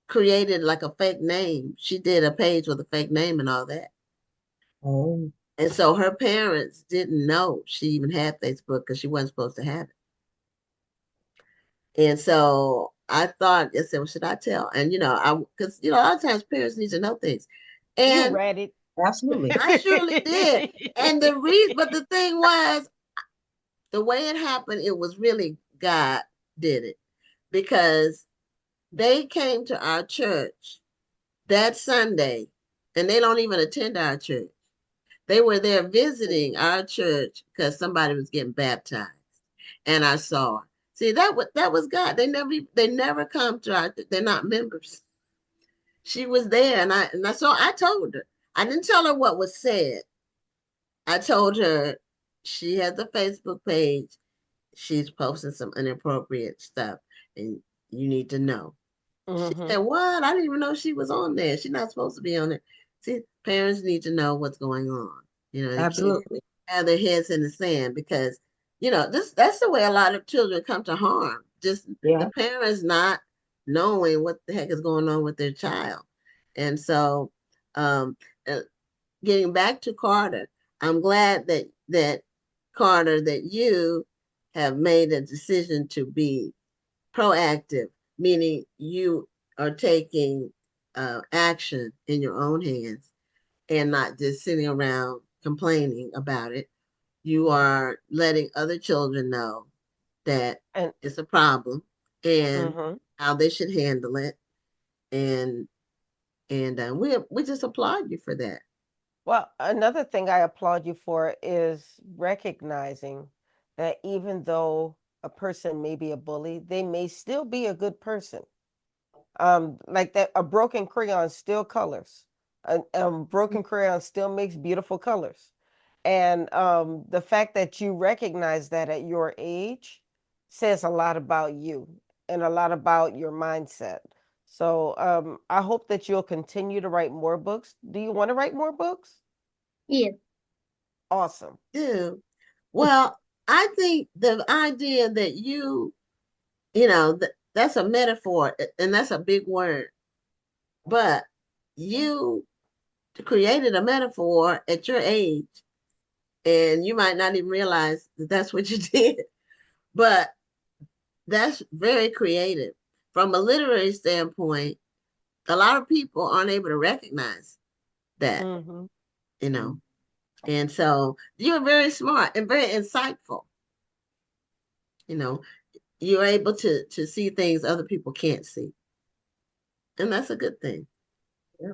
created like a fake name. She did a page with a fake name and all that. Oh. And so her parents didn't know she even had Facebook because she wasn't supposed to have it. And so I thought, I said, well, should I tell? And because a lot of times parents need to know things. You And read it. Absolutely. I surely did. And but the thing was, the way it happened, it was really God did it because they came to our church that Sunday and they don't even attend our church. They were there visiting our church because somebody was getting baptized, and I saw her. See, that was God. They never come to our. They're not members. She was there, so I told her. I didn't tell her what was said. I told her she has a Facebook page. She's posting some inappropriate stuff, and you need to know. She said, Mm-hmm. "What? I didn't even know she was on there. She's not supposed to be on there." See, parents need to know what's going on. They can't Absolutely. have their heads in the sand because, that's the way a lot of children come to harm. Just Yeah. the parents not knowing what the heck is going on with their child. And so, um, uh, getting back to Carter, I'm glad that Carter, that you have made a decision to be proactive, meaning you are taking action in your own hands and not just sitting around complaining about it. You are letting other children know that And it's a problem and mm-hmm. how they should handle it. And we just applaud you for that. Well, another thing I applaud you for is recognizing that even though a person may be a bully, they may still be a good person. Like that, a broken crayon still colors. A broken crayon still makes beautiful colors. And the fact that you recognize that at your age says a lot about you and a lot about your mindset. So I hope that you'll continue to write more books. Do you want to write more books? Yeah. Awesome. Do well. I think the idea that that's a metaphor and that's a big word, but you created a metaphor at your age, and you might not even realize that that's what you did, but that's very creative. From a literary standpoint, a lot of people aren't able to recognize that, Mm-hmm. you know. And so you're very smart and very insightful. You know, you're able to see things other people can't see. And that's a good thing. Yeah.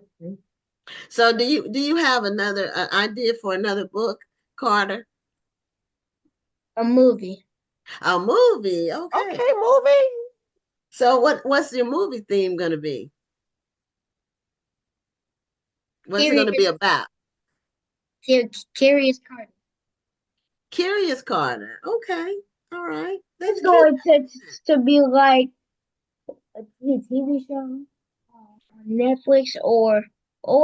So do you have another idea for another book, Carter? A movie. A movie. Okay. Okay, movie. So what's your movie theme going to be? What's it going to be Curious, about? Curious Carter. Curious Carter. Okay. All right. That's It's cute. going to be like a TV show on Netflix, or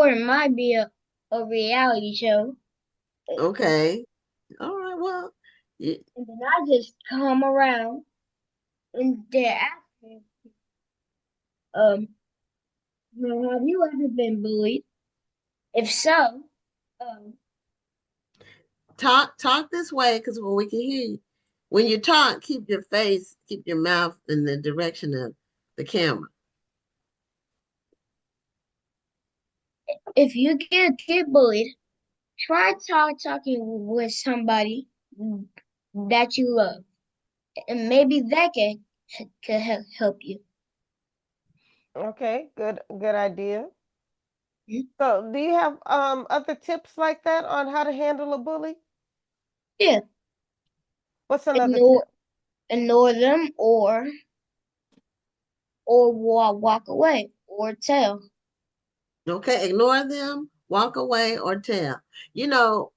it might be a reality show. Okay. All right. Well, y- And then I just come around and thereafter, um, have you ever been bullied? If so, um, talk this way because we can hear you. When you talk, keep your mouth in the direction of the camera. if you get bullied, try talking with somebody that you love, and maybe that can help you. Okay, good idea. Mhm. So, do you have other tips like that on how to handle a bully? Yeah, What's another ignore tip? ignore them, or walk away, or tell. Okay, ignore them, walk away, or tell. You know,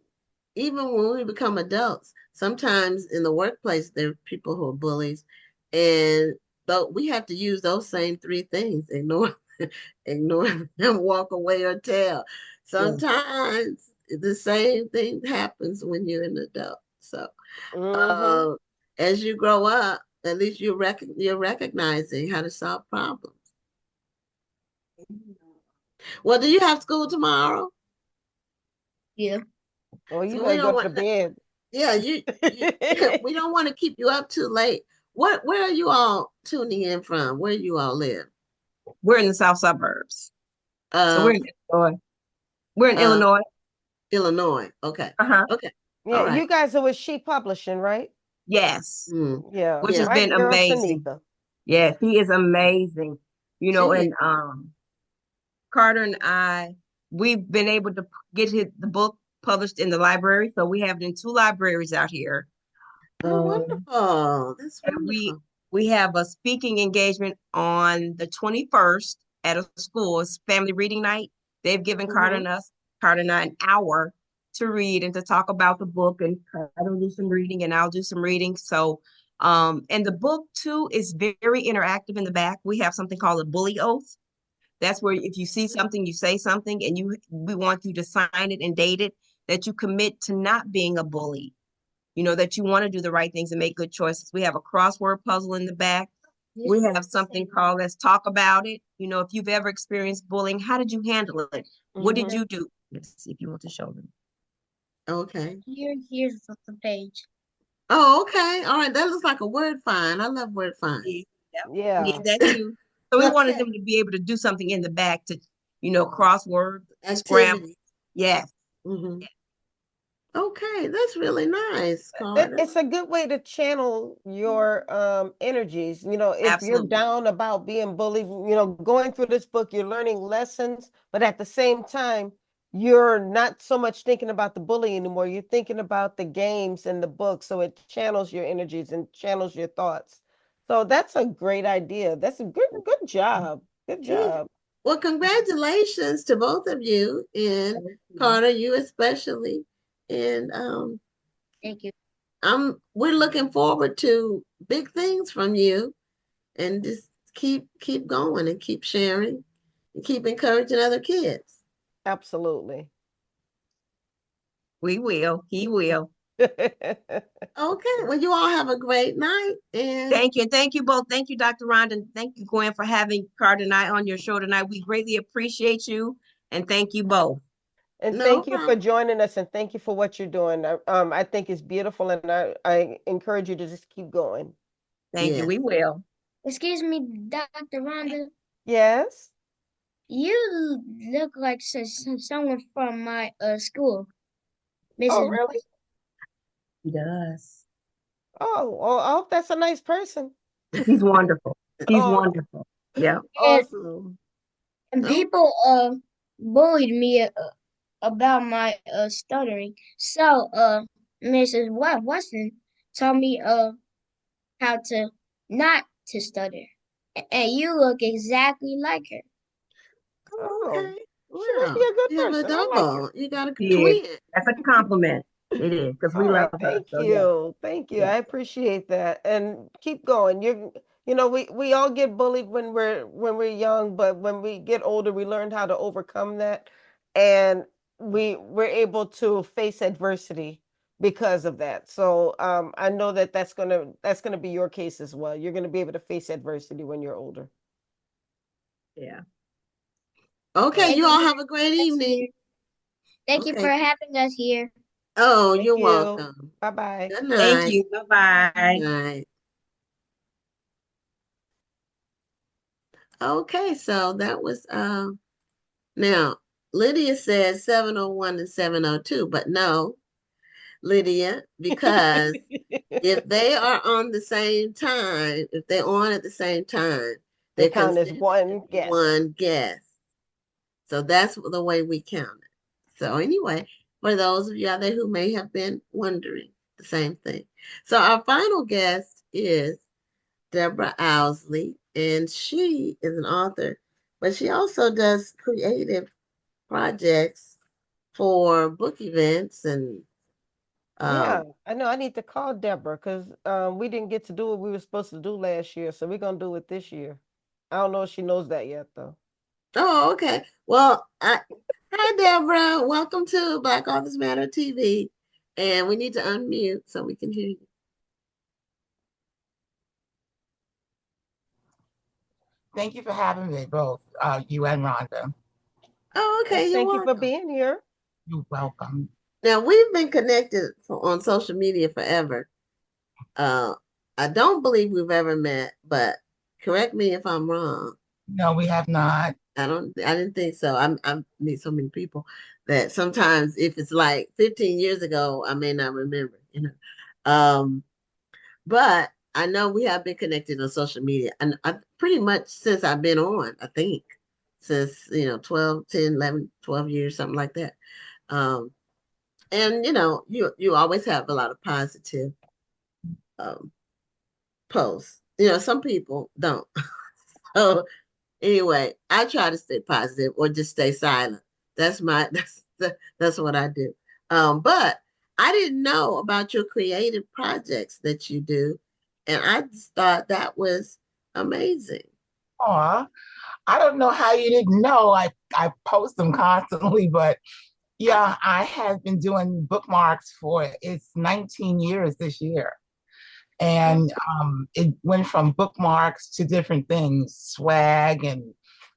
even when we become adults, sometimes in the workplace there are people who are bullies, and though we have to use those same three things: ignore, ignore them, walk away, or tell. Yeah. Sometimes the same thing happens when you're an adult. So, Mm-hmm. uh, as you grow up, at least you're recognizing how to solve problems. Well, do you have school tomorrow? Yeah. Well, you So we better don't go to want, bed. yeah, you we don't want to keep you up too late. Where are you all tuning in from? Where you all live? We're in the south suburbs. So we're Uh, in Illinois. We're in uh, Illinois. Illinois. Okay. Uh-huh. Okay. All Yeah, right. you guys are with She Publishing, right? Yes. Mm, Yeah, Which yeah. has my been girl amazing. Shanika. Yes, he is amazing. She, And Carter and I, we've been able to get the book published in the library. So we have it in two libraries out here. oh, Um, wonderful. That's and wonderful. we have a speaking engagement on the 21st at a school. It's family reading night. They've given Mm-hmm. Carter and I an hour to read and to talk about the book, and Carter will do some reading and I'll do some reading. So and the book too is very interactive in the back. We have something called a bully oath. That's where if you see something, you say something, and we want you to sign it and date it, that you commit to not being a bully, that you want to do the right things and make good choices. We have a crossword puzzle in the back. We have something called Let's Talk About It. If you've ever experienced bullying, how did you handle it? What did Mm-hmm. you do? Let's see if you want to show them. Okay. Here's the page. Oh, okay. All right. That looks like a word find. I love word find. Yeah, we Yeah. did that too. So we wanted Okay. them to be able to do something in the back to, crossword, scramble. Activity. Yes. Hmm. Okay. That's really nice, Carter. It's a good way to channel your energies. If you're Absolutely. down about being bullied, going through this book, you're learning lessons, but at the same time, you're not so much thinking about the bully anymore. You're thinking about the games and the book. So it channels your energies and channels your thoughts. So that's a great idea. That's a good job. Good Yeah. job. Well, congratulations to both of you, and Thank you. Carter, you especially. And Thank you. we're looking forward to big things from you, and just keep going and keep sharing and keep encouraging other kids. Absolutely. We will. He will. Okay, well, you all have a great night, and Thank you. And thank you both. Thank you, Dr. Rhonda. And thank you, Gwen, for having Carter and I on your show tonight. We greatly appreciate you. And thank you both. And no thank you for problem. joining us, and thank you for what you're doing. I think it's beautiful, and I encourage you to just keep going. Thank you. Yeah. We will. Excuse me, Dr. Rhonda. Yes. You look like someone from my school, Oh, Mrs. really? He does. Oh, well, I hope that's a nice person. He's wonderful. He's Oh, wonderful. Yeah. And, awesome. and Oh, people bullied me about my stuttering. So Mrs. Weston taught me how to not to stutter. And you look exactly like her. oh, Oh, okay. she must be Wow. a good You have a person. I like her. double. You got a He is. twin. That's a compliment. It is because we All love right, her. thank So yeah, you. Thank you. yeah, I appreciate that. And keep going. We all get bullied when we're young, but when we get older, we learn how to overcome that. And we're able to face adversity because of that. So I know that that's gonna be your case as well. You're gonna be able to face adversity when you're older. Yeah. okay. Thank You you all for have a great having us here. evening. Thank you for Okay. having us here. Oh, Thank you're you. welcome. Bye-bye. Good Thank night. you. Bye-bye. Night. Okay, so that was now Lydia says 701 and 702, but no, Lydia, because if they are on the same time, if they're on at the same time, They they're count as considered one guess. one guest. So that's the way we count it. So anyway, for those of you out there who may have been wondering the same thing. So our final guest is Debra Owsley, and she is an author, but she also does creative projects for book events and Yeah, um, I know. I need to call Deborah because we didn't get to do what we were supposed to do last year, so we're gonna do it this year. I don't know if she knows that yet, though. oh, okay. Well, hi Deborah, welcome to Black Authors Matter TV, and we need to unmute so we can hear you. Thank you for having me, both you and Rhonda. Oh, Yes, okay, you're thank you for welcome. being here. You're welcome. Now we've been connected on social media forever. Uh, I don't believe we've ever met, but correct me if I'm wrong. No, we have not. I didn't think so. I meet so many people that sometimes if it's like 15 years ago, I may not remember. Um, but I know we have been connected on social media and pretty much since I've been on, I think since, 12, 10, 11, 12 years, something like that. Um, and you always have a lot of positive um posts. Some people don't. So anyway, I try to stay positive or just stay silent. That's my that's what I do. But I didn't know about your creative projects that you do, and I just thought that was amazing. Aw, I don't know how you didn't know. I post them constantly, but yeah, I have been doing bookmarks for it's 19 years this year. And it went from bookmarks to different things, swag and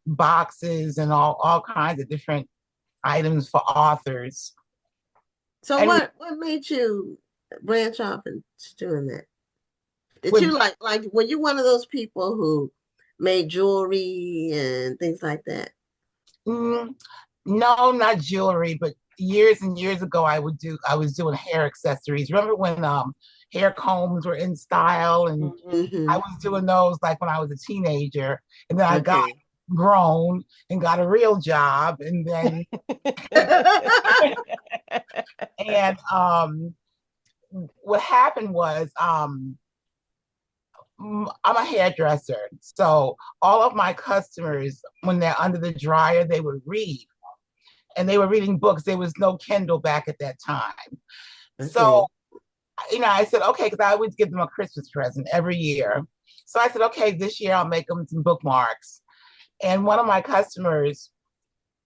boxes and all kinds of different items for authors. So And what made you branch off into doing that? Did with you like were you one of those people who made jewelry and things like that? mm, no, not jewelry, but years and years ago, I was doing hair accessories. Remember when hair combs were in style, and I Mm-hmm. was doing those like when I was a teenager, and then I got Okay. grown and got a real job, and then and what happened was I'm a hairdresser, so all of my customers, when they're under the dryer, they would read, and they were reading books. There was no Kindle back at that time. Okay. So, I said, okay, because I always give them a Christmas present every year. So I said, okay, this year I'll make them some bookmarks. And one of my customers,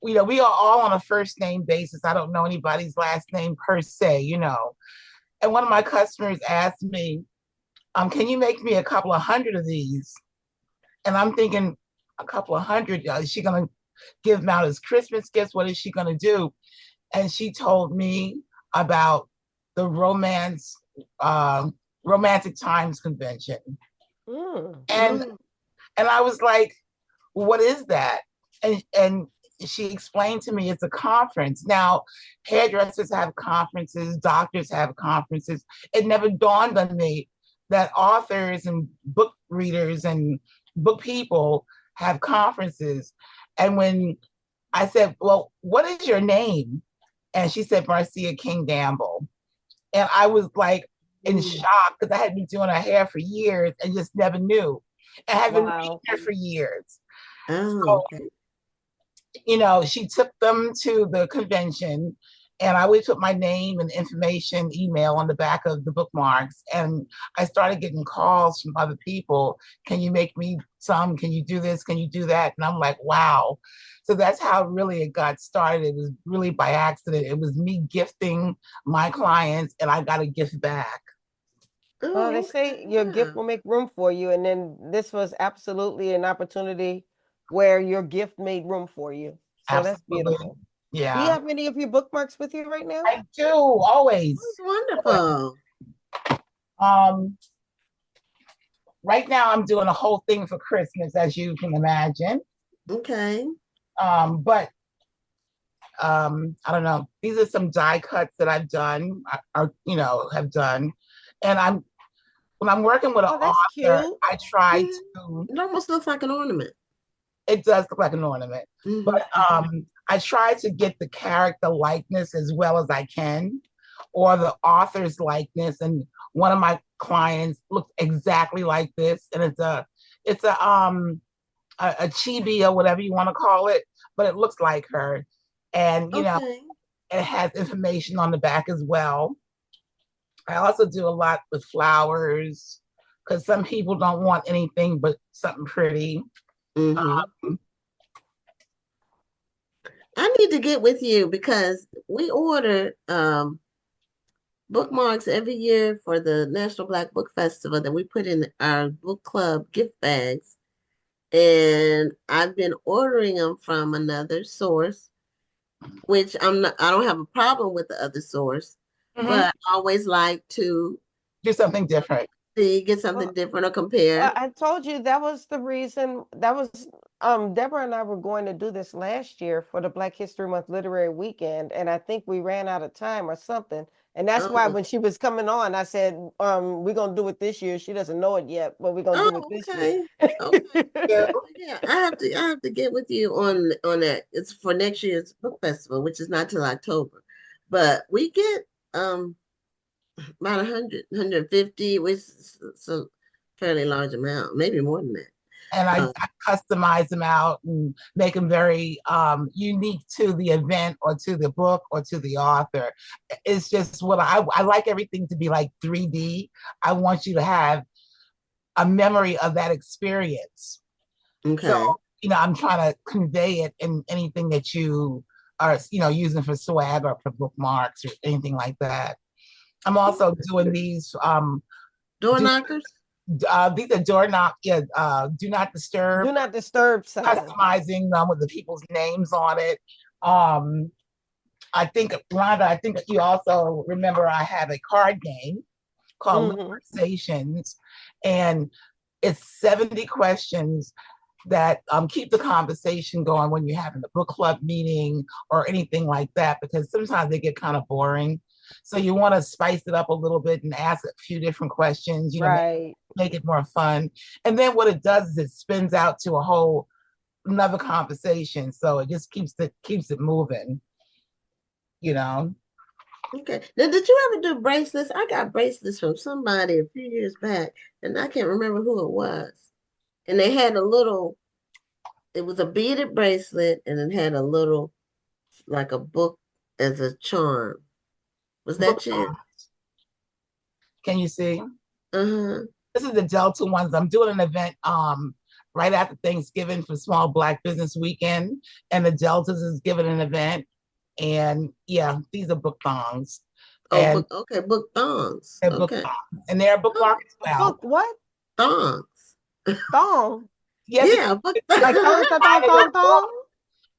we are all on a first name basis. I don't know anybody's last name per se. And one of my customers asked me, can you make me a couple of hundred of these? And I'm thinking, a couple of hundred, is she going to give them out as Christmas gifts? What is she going to do? And she told me about the romantic times convention. Mm. And and I was like, what is that? And she explained to me it's a conference. Now, hairdressers have conferences, doctors have conferences. It never dawned on me that authors and book readers and book people have conferences. And when I said, well, what is your name? And she said, Marcia King Gamble. And I was like in shock because I had been doing her hair for years and just never knew. And had been reading Wow. her for years. Oh, So, okay. she took them to the convention And I always put my name and information, email on the back of the bookmarks. And I started getting calls from other people. Can you make me some? Can you do this? Can you do that? And I'm like, wow. So that's how really it got started. It was really by accident. It was me gifting my clients, and I got a gift back. Well, they Oh, say okay. your Yeah. gift will make room for you. And then this was absolutely an opportunity where your gift made room for you. So that's Absolutely. beautiful. Do you Yeah, have any of your bookmarks with you right now? I do always. That's wonderful. Um, right now I'm doing a whole thing for Christmas, as you can imagine. Okay. But I don't know. These are some die cuts that I've done, or have done, and when I'm working with an Oh, that's author, cute. I try Yeah. to. It almost looks like an ornament. It does look like an ornament, Mhm, but mhm. I try to get the character likeness as well as I can, or the author's likeness. And one of my clients looks exactly like this, and it's a chibi or whatever you want to call it, but it looks like her. And Okay. it has information on the back as well. I also do a lot with flowers because some people don't want anything but something pretty. Hmm. Um, I need to get with you because we order bookmarks every year for the National Black Book Festival that we put in our book club gift bags. And I've been ordering them from another source, which I don't have a problem with the other source, mhm. but I always like to Do something different. see, get something Well, different or compare. I told you that was the reason. That was Deborah and I were going to do this last year for the Black History Month Literary Weekend, and I think we ran out of time or something. And that's why Oh, when she was coming on, I said, we're gonna do it this year. She doesn't know it yet, but we're gonna do it oh, this year. okay. Okay. Yeah. Oh, yeah, I have to get with you on that. It's for next year's book festival, which is not till October. But we get about 150, which is a fairly large amount, maybe more than that. And I, Um, I customize them out and make them very unique to the event or to the book or to the author. It's just what I like everything to be like 3D. I want you to have a memory of that experience. So, okay. I'm trying to convey it in anything that you are, using for swag or for bookmarks or anything like that. I'm also doing Door do, knockers? these are door knock, yeah, do not disturb, Do not disturb sign. customizing them with the people's names on it. Um, I think, Rhonda, I think you also remember I have a card game called Hmm. Conversations, and it's 70 questions that keep the conversation going when you're having a book club meeting or anything like that, because sometimes they get kind of boring. So you want to spice it up a little bit and ask a few different questions, Right. make it more fun. And then what it does is it spins out to a whole another conversation. So it just keeps it moving, you know. Okay. Now, did you ever do bracelets? I got bracelets from somebody a few years back, and I can't remember who it was. And they had it was a beaded bracelet, and it had a little, like a book as a charm. Was Book, that you? can you see? Uh-huh. This is the Delta ones. I'm doing an event right after Thanksgiving for Small Black Business Weekend, and the Deltas is giving an event. And yeah, these are book thongs. Oh, And book thongs. they're book Okay. thongs. And they're book Oh, mark as well. Book what? thongs. Thong. Yeah, Yeah, book Like thong, thong, thong, spine of a thong, book. thong.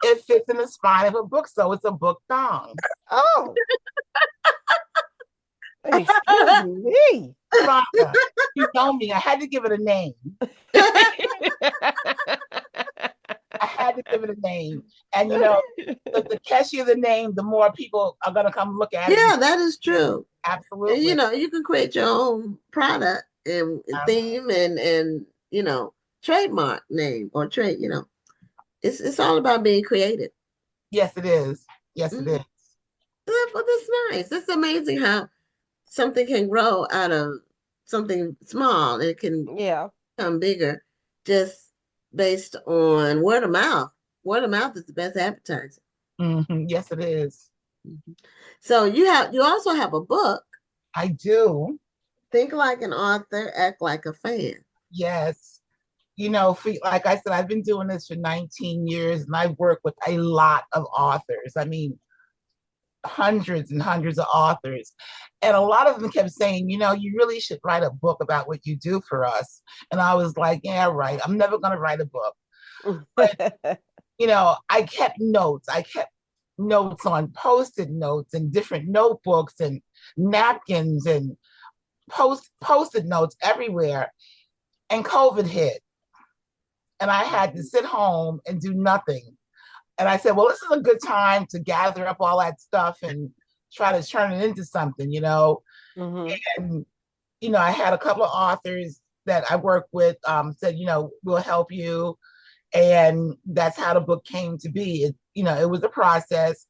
It fits in the spine of a book, so it's a book thong. Oh, excuse me. Rhonda, you know me. I had to give it a name. I had to give it a name. And the catchier the name, the more people are gonna come look at it. Yeah, that is true. And, Absolutely. you can create your own product and theme and trademark name or trade. It's all about being creative. Yes, it is. Yes, it Mhm. is. But that's nice. It's amazing how something can grow out of something small. It can Yeah. become bigger just based on word of mouth. Word of mouth is the best advertising. Yes, it is. So you also have a book. I do. Think like an author, act like a fan. Yes. Like I said, I've been doing this for 19 years and I've worked with a lot of authors. I mean, hundreds and hundreds of authors. And a lot of them kept saying, you really should write a book about what you do for us. And I was like, yeah, right. I'm never going to write a book. But, I kept notes. I kept notes on post-it notes and different notebooks and napkins and post-it notes everywhere. And COVID hit. And I had to sit home and do nothing. And I said, well, this is a good time to gather up all that stuff and try to turn it into something, Mm-hmm. And, I had a couple of authors that I work with said, we'll help you. And that's how the book came to be. It was a process.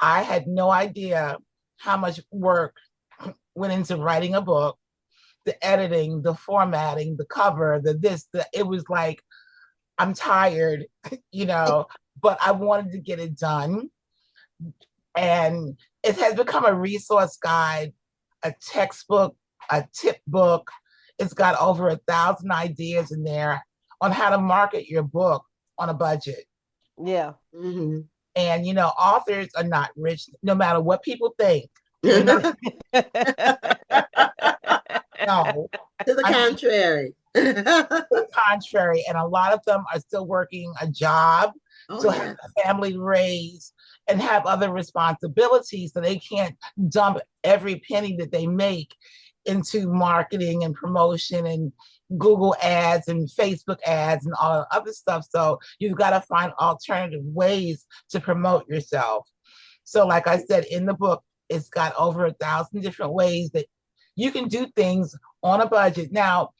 I had no idea how much work went into writing a book, the editing, the formatting, the cover, it was like, I'm tired, but I wanted to get it done. And it has become a resource guide, a textbook, a tip book. It's got over 1,000 ideas in there on how to market your book on a budget. Yeah. Mm-hmm. And, authors are not rich, no matter what people think. No. To the contrary. To the contrary. And a lot of them are still working a job, still have a family to raise, and have other responsibilities, so they can't dump every penny that they make into marketing and promotion and Google ads and Facebook ads and all the other stuff. So you've got to find alternative ways to promote yourself. So like I said, in the book, it's got over 1,000 different ways that you can do things on a budget. Now,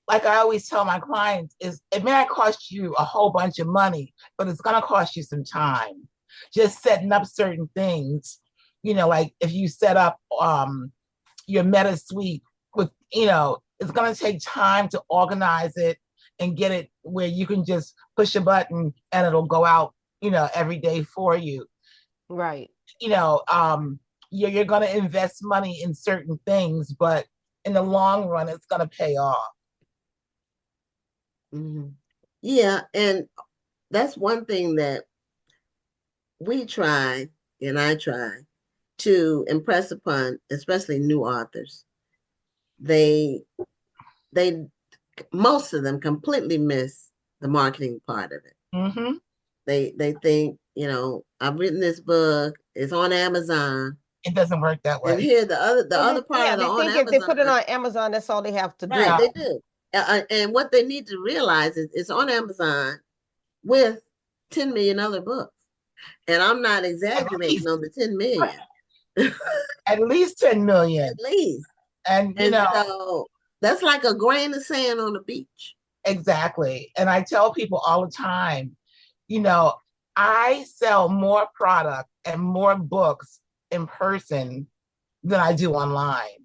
like I always tell my clients, it may not cost you a whole bunch of money, but it's going to cost you some time. Just setting up certain things, like if you set up your Meta suite with, it's going to take time to organize it and get it where you can just push a button and it'll go out, every day for you. Right. You're going to invest money in certain things, but in the long run, it's going to pay off. Mm-hmm. Yeah. And that's one thing that we try, and I try to impress upon, especially new authors. They most of them completely miss the marketing part of it. Mm-hmm. They think, I've written this book, it's on Amazon. It doesn't work that way. And here the other part of they on think Amazon. if they put it on Amazon, that's all they have to do. Right, they do. And what they need to realize is it's on Amazon with 10 million other books. And I'm not exaggerating on the 10 million. At least 10 million. At least. And so that's like a grain of sand on the beach. Exactly. And I tell people all the time, I sell more product and more books in person than I do online.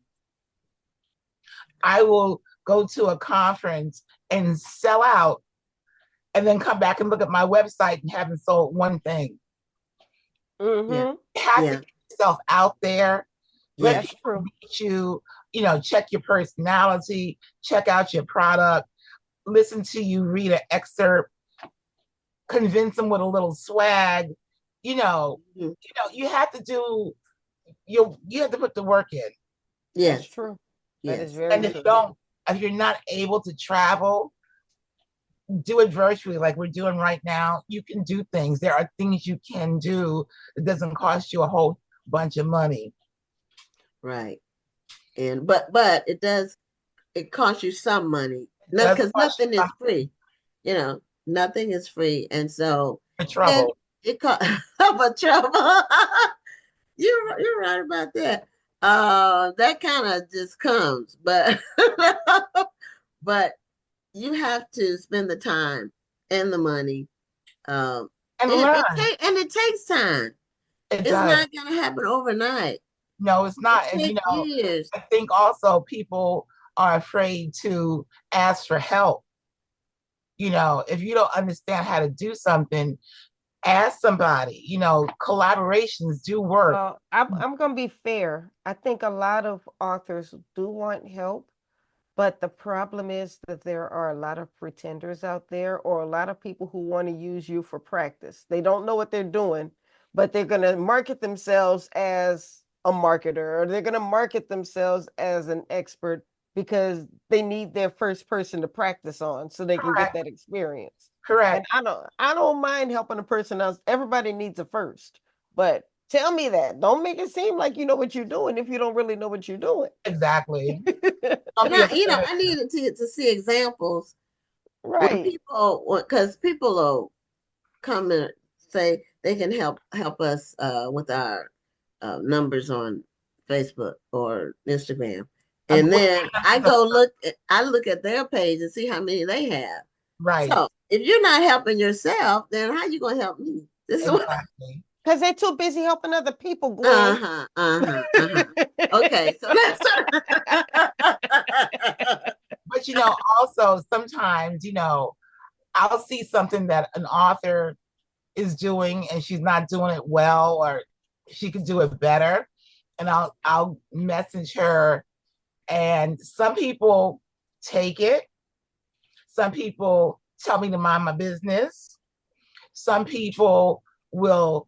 I will go to a conference and sell out and then come back and look at my website and haven't sold one thing. Mm-hmm. You have to get yourself out there. Let people meet you, check your personality, check out your product, listen to you read an excerpt, convince them with a little swag. You have to do, you have to put the work in. Yes. That's true. Yes. That is very true. If you're not able to travel, do it virtually like we're doing right now. You can do things. There are things you can do that doesn't cost you a whole bunch of money. Right. And but it costs you some money. Because nothing is free. Nothing is free. And so for trouble. It costs for trouble. You're right about that. That kind of just comes, but you have to spend the time and the money, and it takes time. It's not going to happen overnight. No, it's not. And years. I think also people are afraid to ask for help. If you don't understand how to do something, ask somebody, collaborations do work. Well, I'm gonna be fair. I think a lot of authors do want help, but the problem is that there are a lot of pretenders out there, or a lot of people who want to use you for practice. They don't know what they're doing, but they're gonna market themselves as a marketer, or they're gonna market themselves as an expert because they need their first person to practice on so they can get Correct. that experience. Correct. And I don't mind helping a person else. Everybody needs a first. But tell me that. Don't make it seem like you know what you're doing if you don't really know what you're doing. Exactly. And I needed to see examples when Right. people, because people will come and say they can help us with our numbers on Facebook or Instagram, and then I look at their page and see how many they have. Right. So if you're not helping yourself, then how you gonna help me? This is what. Exactly. Because they're too busy helping other people, Gwen. Okay, so that's. But also sometimes, I'll see something that an author is doing and she's not doing it well, or she could do it better, and I'll message her. And some people take it. Some people tell me to mind my business. Some people will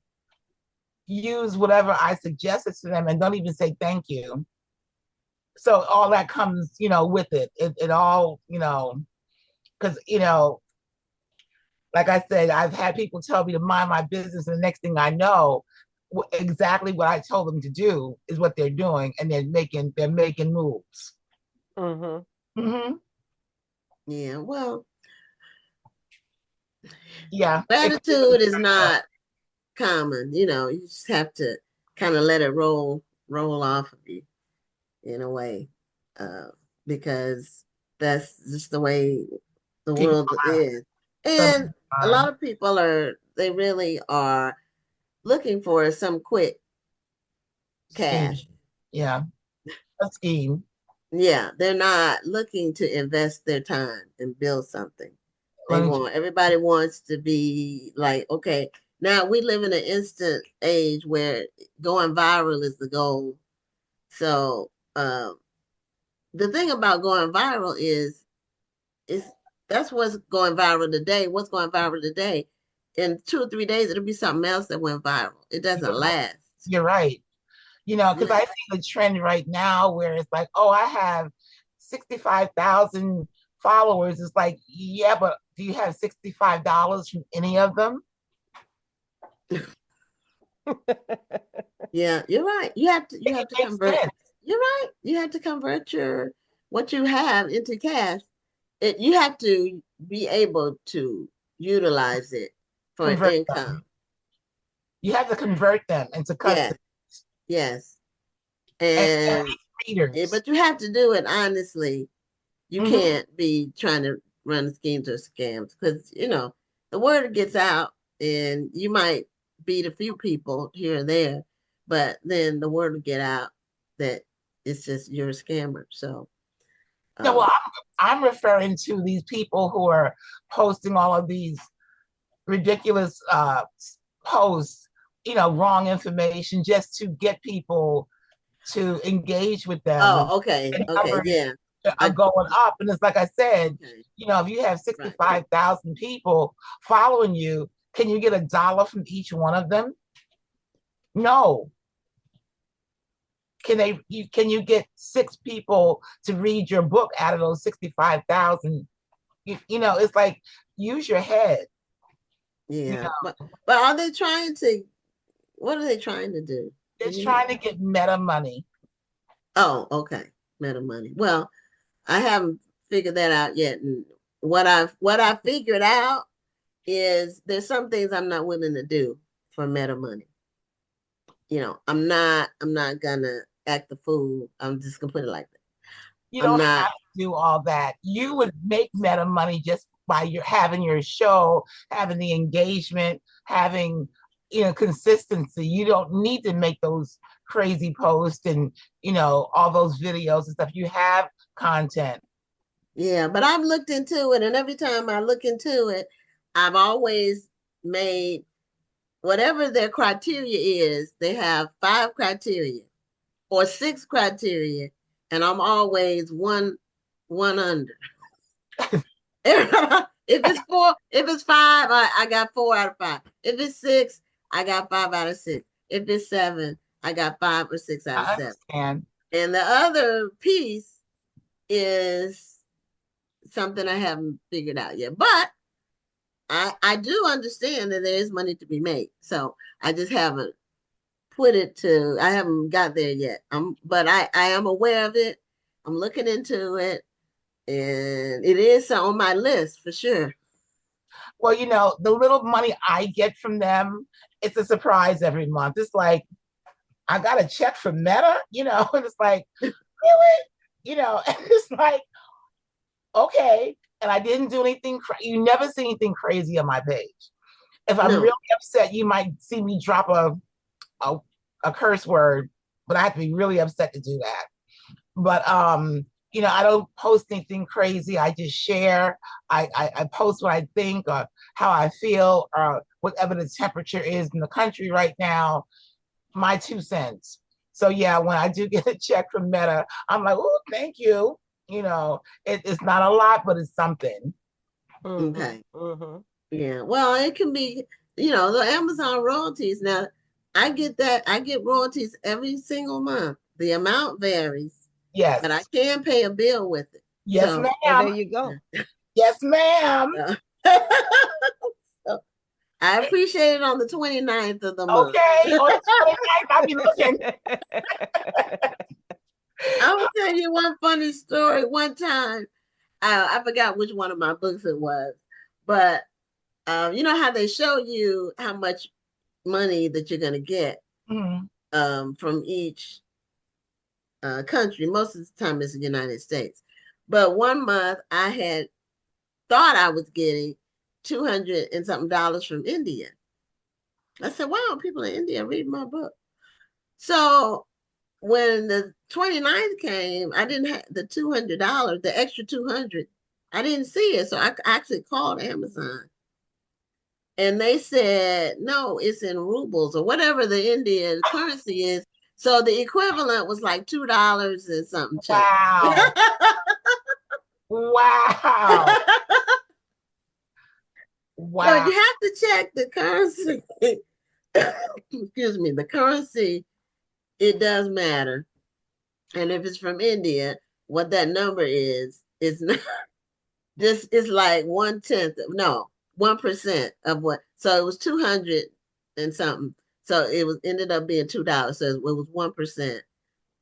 use whatever I suggested to them and don't even say thank you. So all that comes, with it. It all, because, like I said, I've had people tell me to mind my business, and the next thing I know, exactly what I told them to do is what they're doing, and they're making moves. Mm-hmm. Mm-hmm. Yeah, well, yeah, gratitude is not common. You just have to kind of let it roll off of you in a way, because that's just the way the world is. And a lot of people they really are looking for some quick cash. Yeah, a scheme. Yeah, they're not looking to invest their time and build something. Everybody wants to be like, okay, now we live in an instant age where going viral is the goal. So the thing about going viral is that's what's going viral today. What's going viral today? In 2 or 3 days, it'll be something else that went viral. It doesn't last. You're right. Because I see the trend right now where it's like, oh, I have 65,000 followers. It's like, yeah, but do you have $65 from any of them? Yeah, you're right. You have to convert. Sense. You're right. You have to convert what you have into cash. You have to be able to utilize it for an income. You have to convert them into customers. Yes. And readers. But you have to do it honestly. You can't be trying to run schemes or scams, because the word gets out and you might beat a few people here and there, but then the word will get out that it's just you're a scammer. So no, well, I'm referring to these people who are posting all of these ridiculous posts, wrong information just to get people to engage with them. Oh, okay. Okay, yeah. Are going up. And it's like I said, if you have 65,000 people following you, can you get $1 from each one of them? No. Can you get 6 people to read your book out of those 65,000? It's like, use your head. Yeah. But are they trying to, what are they trying to do? They're trying to get meta money. Oh, okay. Meta money. Well, I haven't figured that out yet. And what I figured out is there's some things I'm not willing to do for meta money. I'm not gonna act the fool. I'm just gonna put it like that. You don't have to do all that. You would make meta money just by having your show, having the engagement, having consistency. You don't need to make those crazy posts and all those videos and stuff. You have content. Yeah, but I've looked into it, and every time I look into it, I've always made whatever their criteria is, they have 5 criteria or 6 criteria, and I'm always one under. If it's 4, if it's 5, I got 4 out of 5. If it's 6, I got 5 out of 6. If it's 7, I got 5 or 6 out of 7. Understand. And the other piece is something I haven't figured out yet. But I do understand that there is money to be made. So I just haven't I haven't got there yet. But I am aware of it. I'm looking into it. And it is on my list for sure. Well, you know, the little money I get from them, it's a surprise every month. It's like, I got a check from Meta, you know, and it's like, really? You know, and it's like, okay. And I didn't do anything. You never see anything crazy on my page. If I'm really upset, you might see me drop a curse word, but I have to be really upset to do that. But you know, I don't post anything crazy. I just share. I post what I think or how I feel or whatever the temperature is in the country right now. My 2 cents. So yeah, when I do get a check from Meta, I'm like, oh, thank you. You know, it's not a lot, but it's something. Okay. Yeah. Well, it can be, you know, the Amazon royalties. Now, I get that. I get royalties every single month. The amount varies. Yes. But I can pay a bill with it. Yes, so, ma'am. Well, there you go. Yes, ma'am. So, I appreciate it on the 29th of the month. Okay. On the 29th, I'll be looking. I will tell you one funny story. One time, I forgot which one of my books it was, but you know how they show you how much money that you're going to get from each country. Most of the time, it's the United States. But one month, I had thought I was getting $200 and something from India. I said, wow, people in India read my book. So when the 29th came, I didn't have the $200, the extra 200. I didn't see it. So I actually called Amazon. And they said, no, it's in rubles or whatever the Indian currency is. So the equivalent was like $2 and something. Wow. Wow. Wow. So you have to check the currency. Excuse me, the currency, it does matter. And if it's from India, what that number is not this is like 1/10, no, 1% of what. So it was 200 and something. So it ended up being $2. So it was 1%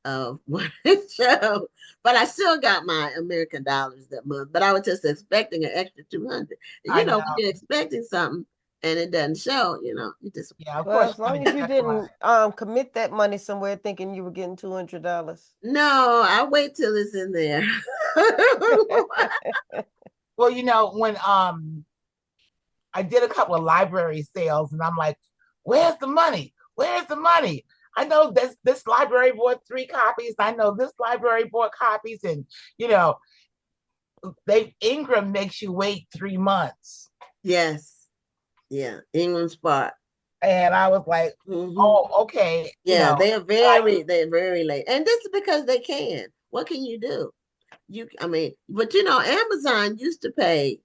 of what it showed. But I still got my American dollars that month. But I was just expecting an extra 200. You know, when you're expecting something and it doesn't show, you know, you just Well, as long as you didn't commit that money somewhere thinking you were getting $200. No, I wait till it's in there. Well, you know, when I did a couple of library sales and I'm like, where's the money? Where's the money? I know this library bought 3 copies. I know this library bought copies, and you know, Ingram makes you wait 3 months. Yes. Yeah, Ingram Spot. And I was like, oh, okay. Yeah, they're very late. And this is because they can. What can you do? But you know, Amazon used to pay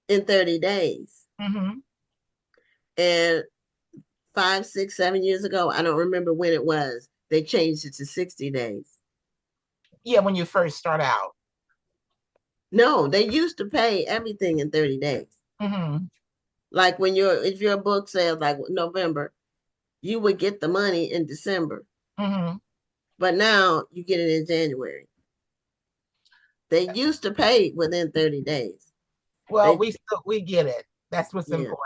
in 30 days. And 5, 6, 7 years ago, I don't remember when it was, they changed it to 60 days. Yeah, when you first start out. No, they used to pay everything in 30 days. Like if your book sales like November, you would get the money in December. But now you get it in January. They used to pay within 30 days. Well, we get it. That's what's important.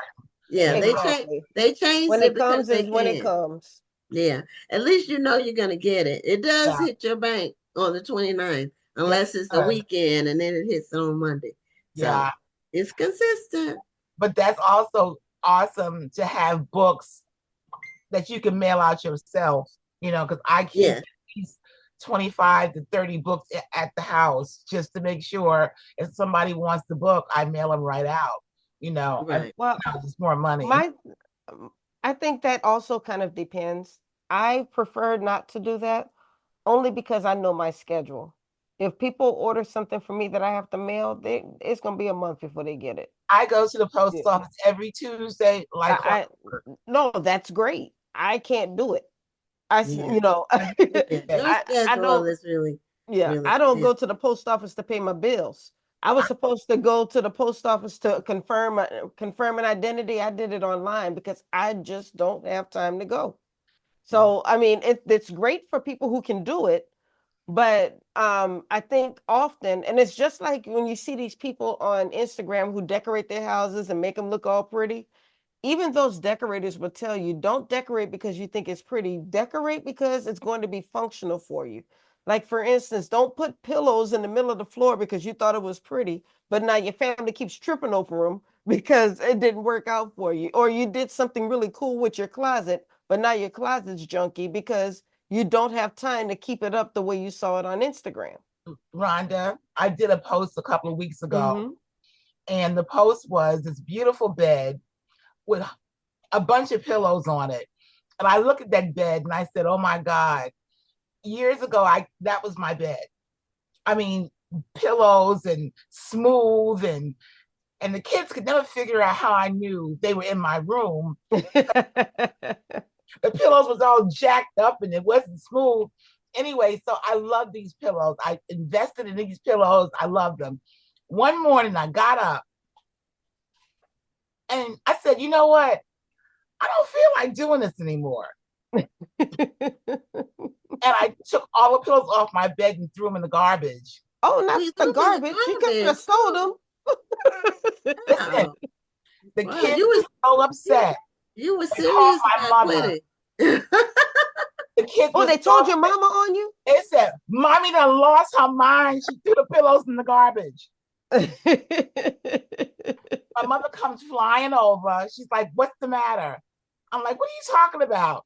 Yeah, exactly. they changed when it it comes because is when it comes. Yeah, at least you know you're gonna get it. It does hit your bank on the 29th, unless it's the weekend and then it hits on Monday. So it's consistent. But that's also awesome to have books that you can mail out yourself, you know, because I keep at least 25 to 30 books at the house just to make sure if somebody wants the book, I mail them right out, you know. Right. Well, it's more money. I think that also kind of depends. I prefer not to do that only because I know my schedule. If people order something for me that I have to mail, it's going to be a month before they get it. I go to the post Yeah. office every Tuesday, like No, that's great. I can't do it. Yeah. You know, Your I schedule don't. is really, Yeah, really I don't busy. go to the post office to pay my bills. I was supposed to go to the post office to confirm an identity. I did it online because I just don't have time to go. So, I mean, it's great for people who can do it, but I think often, and it's just like when you see these people on Instagram who decorate their houses and make them look all pretty. Even those decorators will tell you, don't decorate because you think it's pretty. Decorate because it's going to be functional for you. Like, for instance, don't put pillows in the middle of the floor because you thought it was pretty, but now your family keeps tripping over them because it didn't work out for you. Or you did something really cool with your closet, but now your closet's junky because you don't have time to keep it up the way you saw it on Instagram. Rhonda, I did a post a couple of weeks ago, Mm-hmm. and the post was this beautiful bed with a bunch of pillows on it. And I look at that bed and I said, oh my God, years ago, that was my bed. I mean, pillows and smooth, and the kids could never figure out how I knew they were in my room. The pillows was all jacked up and it wasn't smooth. Anyway, so I love these pillows. I invested in these pillows. I love them. One morning I got up and I said, you know what? I don't feel like doing this anymore. And I took all the pillows off my bed and threw them in the garbage. Oh, not the garbage. You could have sold them. Listen, the Wow, kids you were so upset. You were They serious called my about mother. quitting. The kids Oh, were they told your mama on you? They said, Mommy done lost her mind. She threw the pillows in the garbage. My mother comes flying over. She's like, what's the matter? I'm like, what are you talking about?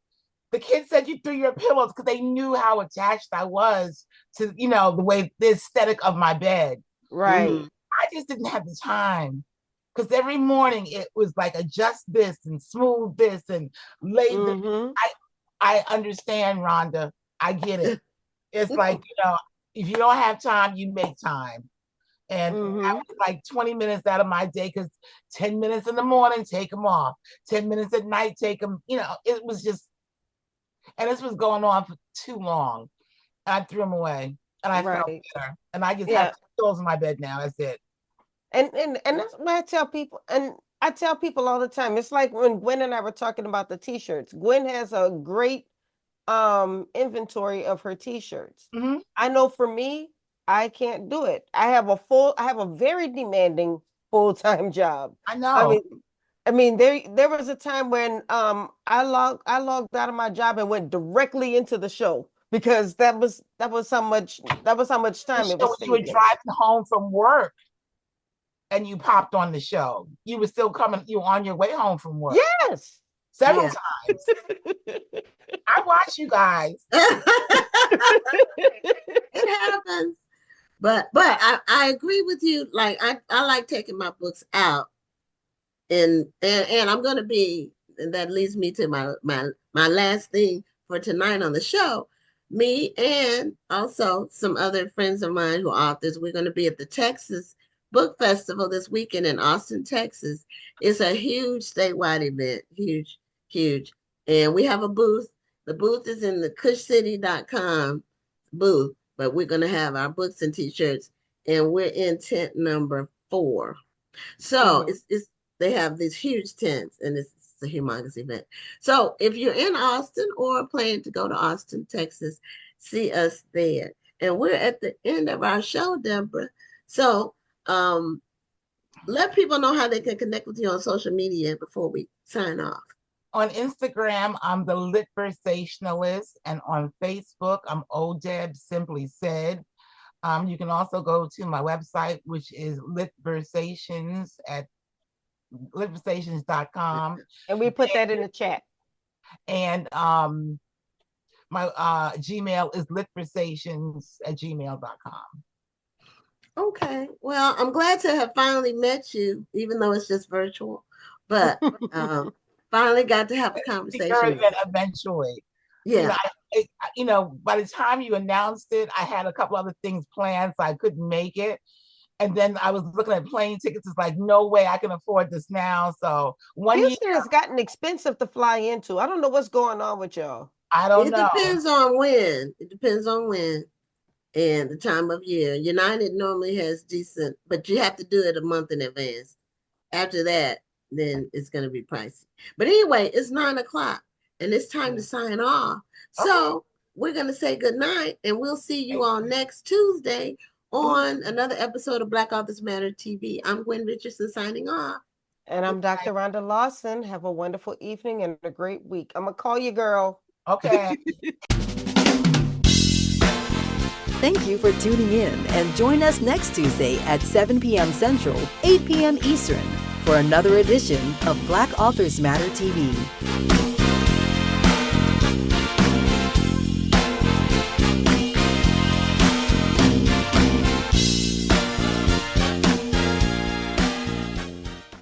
The kids said you threw your pillows because they knew how attached I was to, the aesthetic of my bed. Right. I just didn't have the time because every morning it was like adjust this and smooth this and lay this. I understand, Rhonda. I get it. It's like, if you don't have time, you make time. And I was like 20 minutes out of my day because 10 minutes in the morning, take them off. 10 minutes at night, take them. It was just, and this was going on for too long. I threw them away and I felt better. And I just have pillows in my bed now. That's it. And that's what I tell people. And I tell people all the time. It's like when Gwen and I were talking about the t-shirts. Gwen has a great inventory of her t-shirts. I know for me, I can't do it. I have a very demanding full-time job. I know. I mean, there was a time when I logged out of my job and went directly into the show because that was how much time it was. You were driving home from work and you popped on the show. You were still coming. You were on your way home from work. Yes, several times. I watch you guys. It happens. But I agree with you. Like I like taking my books out, and I'm gonna be, and that leads me to my last thing for tonight on the show. Me and also some other friends of mine who are authors, we're gonna be at the Texas Book Festival this weekend in Austin, Texas. It's a huge statewide event, huge. And we have a booth. The booth is in the cushcity.com booth, but we're going to have our books and t-shirts, and we're in tent number 4. So it's they have these huge tents, and it's a humongous event. So if you're in Austin or plan to go to Austin, Texas, see us there. And we're at the end of our show, Debra. So let people know how they can connect with you on social media before we sign off. On Instagram, I'm the Litversationalist, and on Facebook, I'm ODeb Simply Said. You can also go to my website, which is litversations.com. And we put that in the chat. And my Gmail is litversations@gmail.com. Okay. Well, I'm glad to have finally met you, even though it's just virtual. But finally got to have a Your conversation. event eventually. Yeah. By the time you announced it, I had a couple other things planned, so I couldn't make it. And then I was looking at plane tickets. It's like, no way I can afford this now. So Houston has gotten expensive to fly into. I don't know what's going on with y'all. I don't It know. depends on when. It depends on when and the time of year. United normally has decent, but you have to do it a month in advance. After that, then it's going to be pricey. But anyway, it's 9:00 and it's time to sign off. So we're going to say good night, and we'll see you all next Tuesday on another episode of Black Authors Matter TV. I'm Gwen Richardson signing off. And I'm Dr. Rhonda Lawson. Have a wonderful evening and a great week. I'm going to call you, girl. Okay. Thank you for tuning in, and join us next Tuesday at 7 p.m. Central, 8 p.m. Eastern for another edition of Black Authors Matter TV.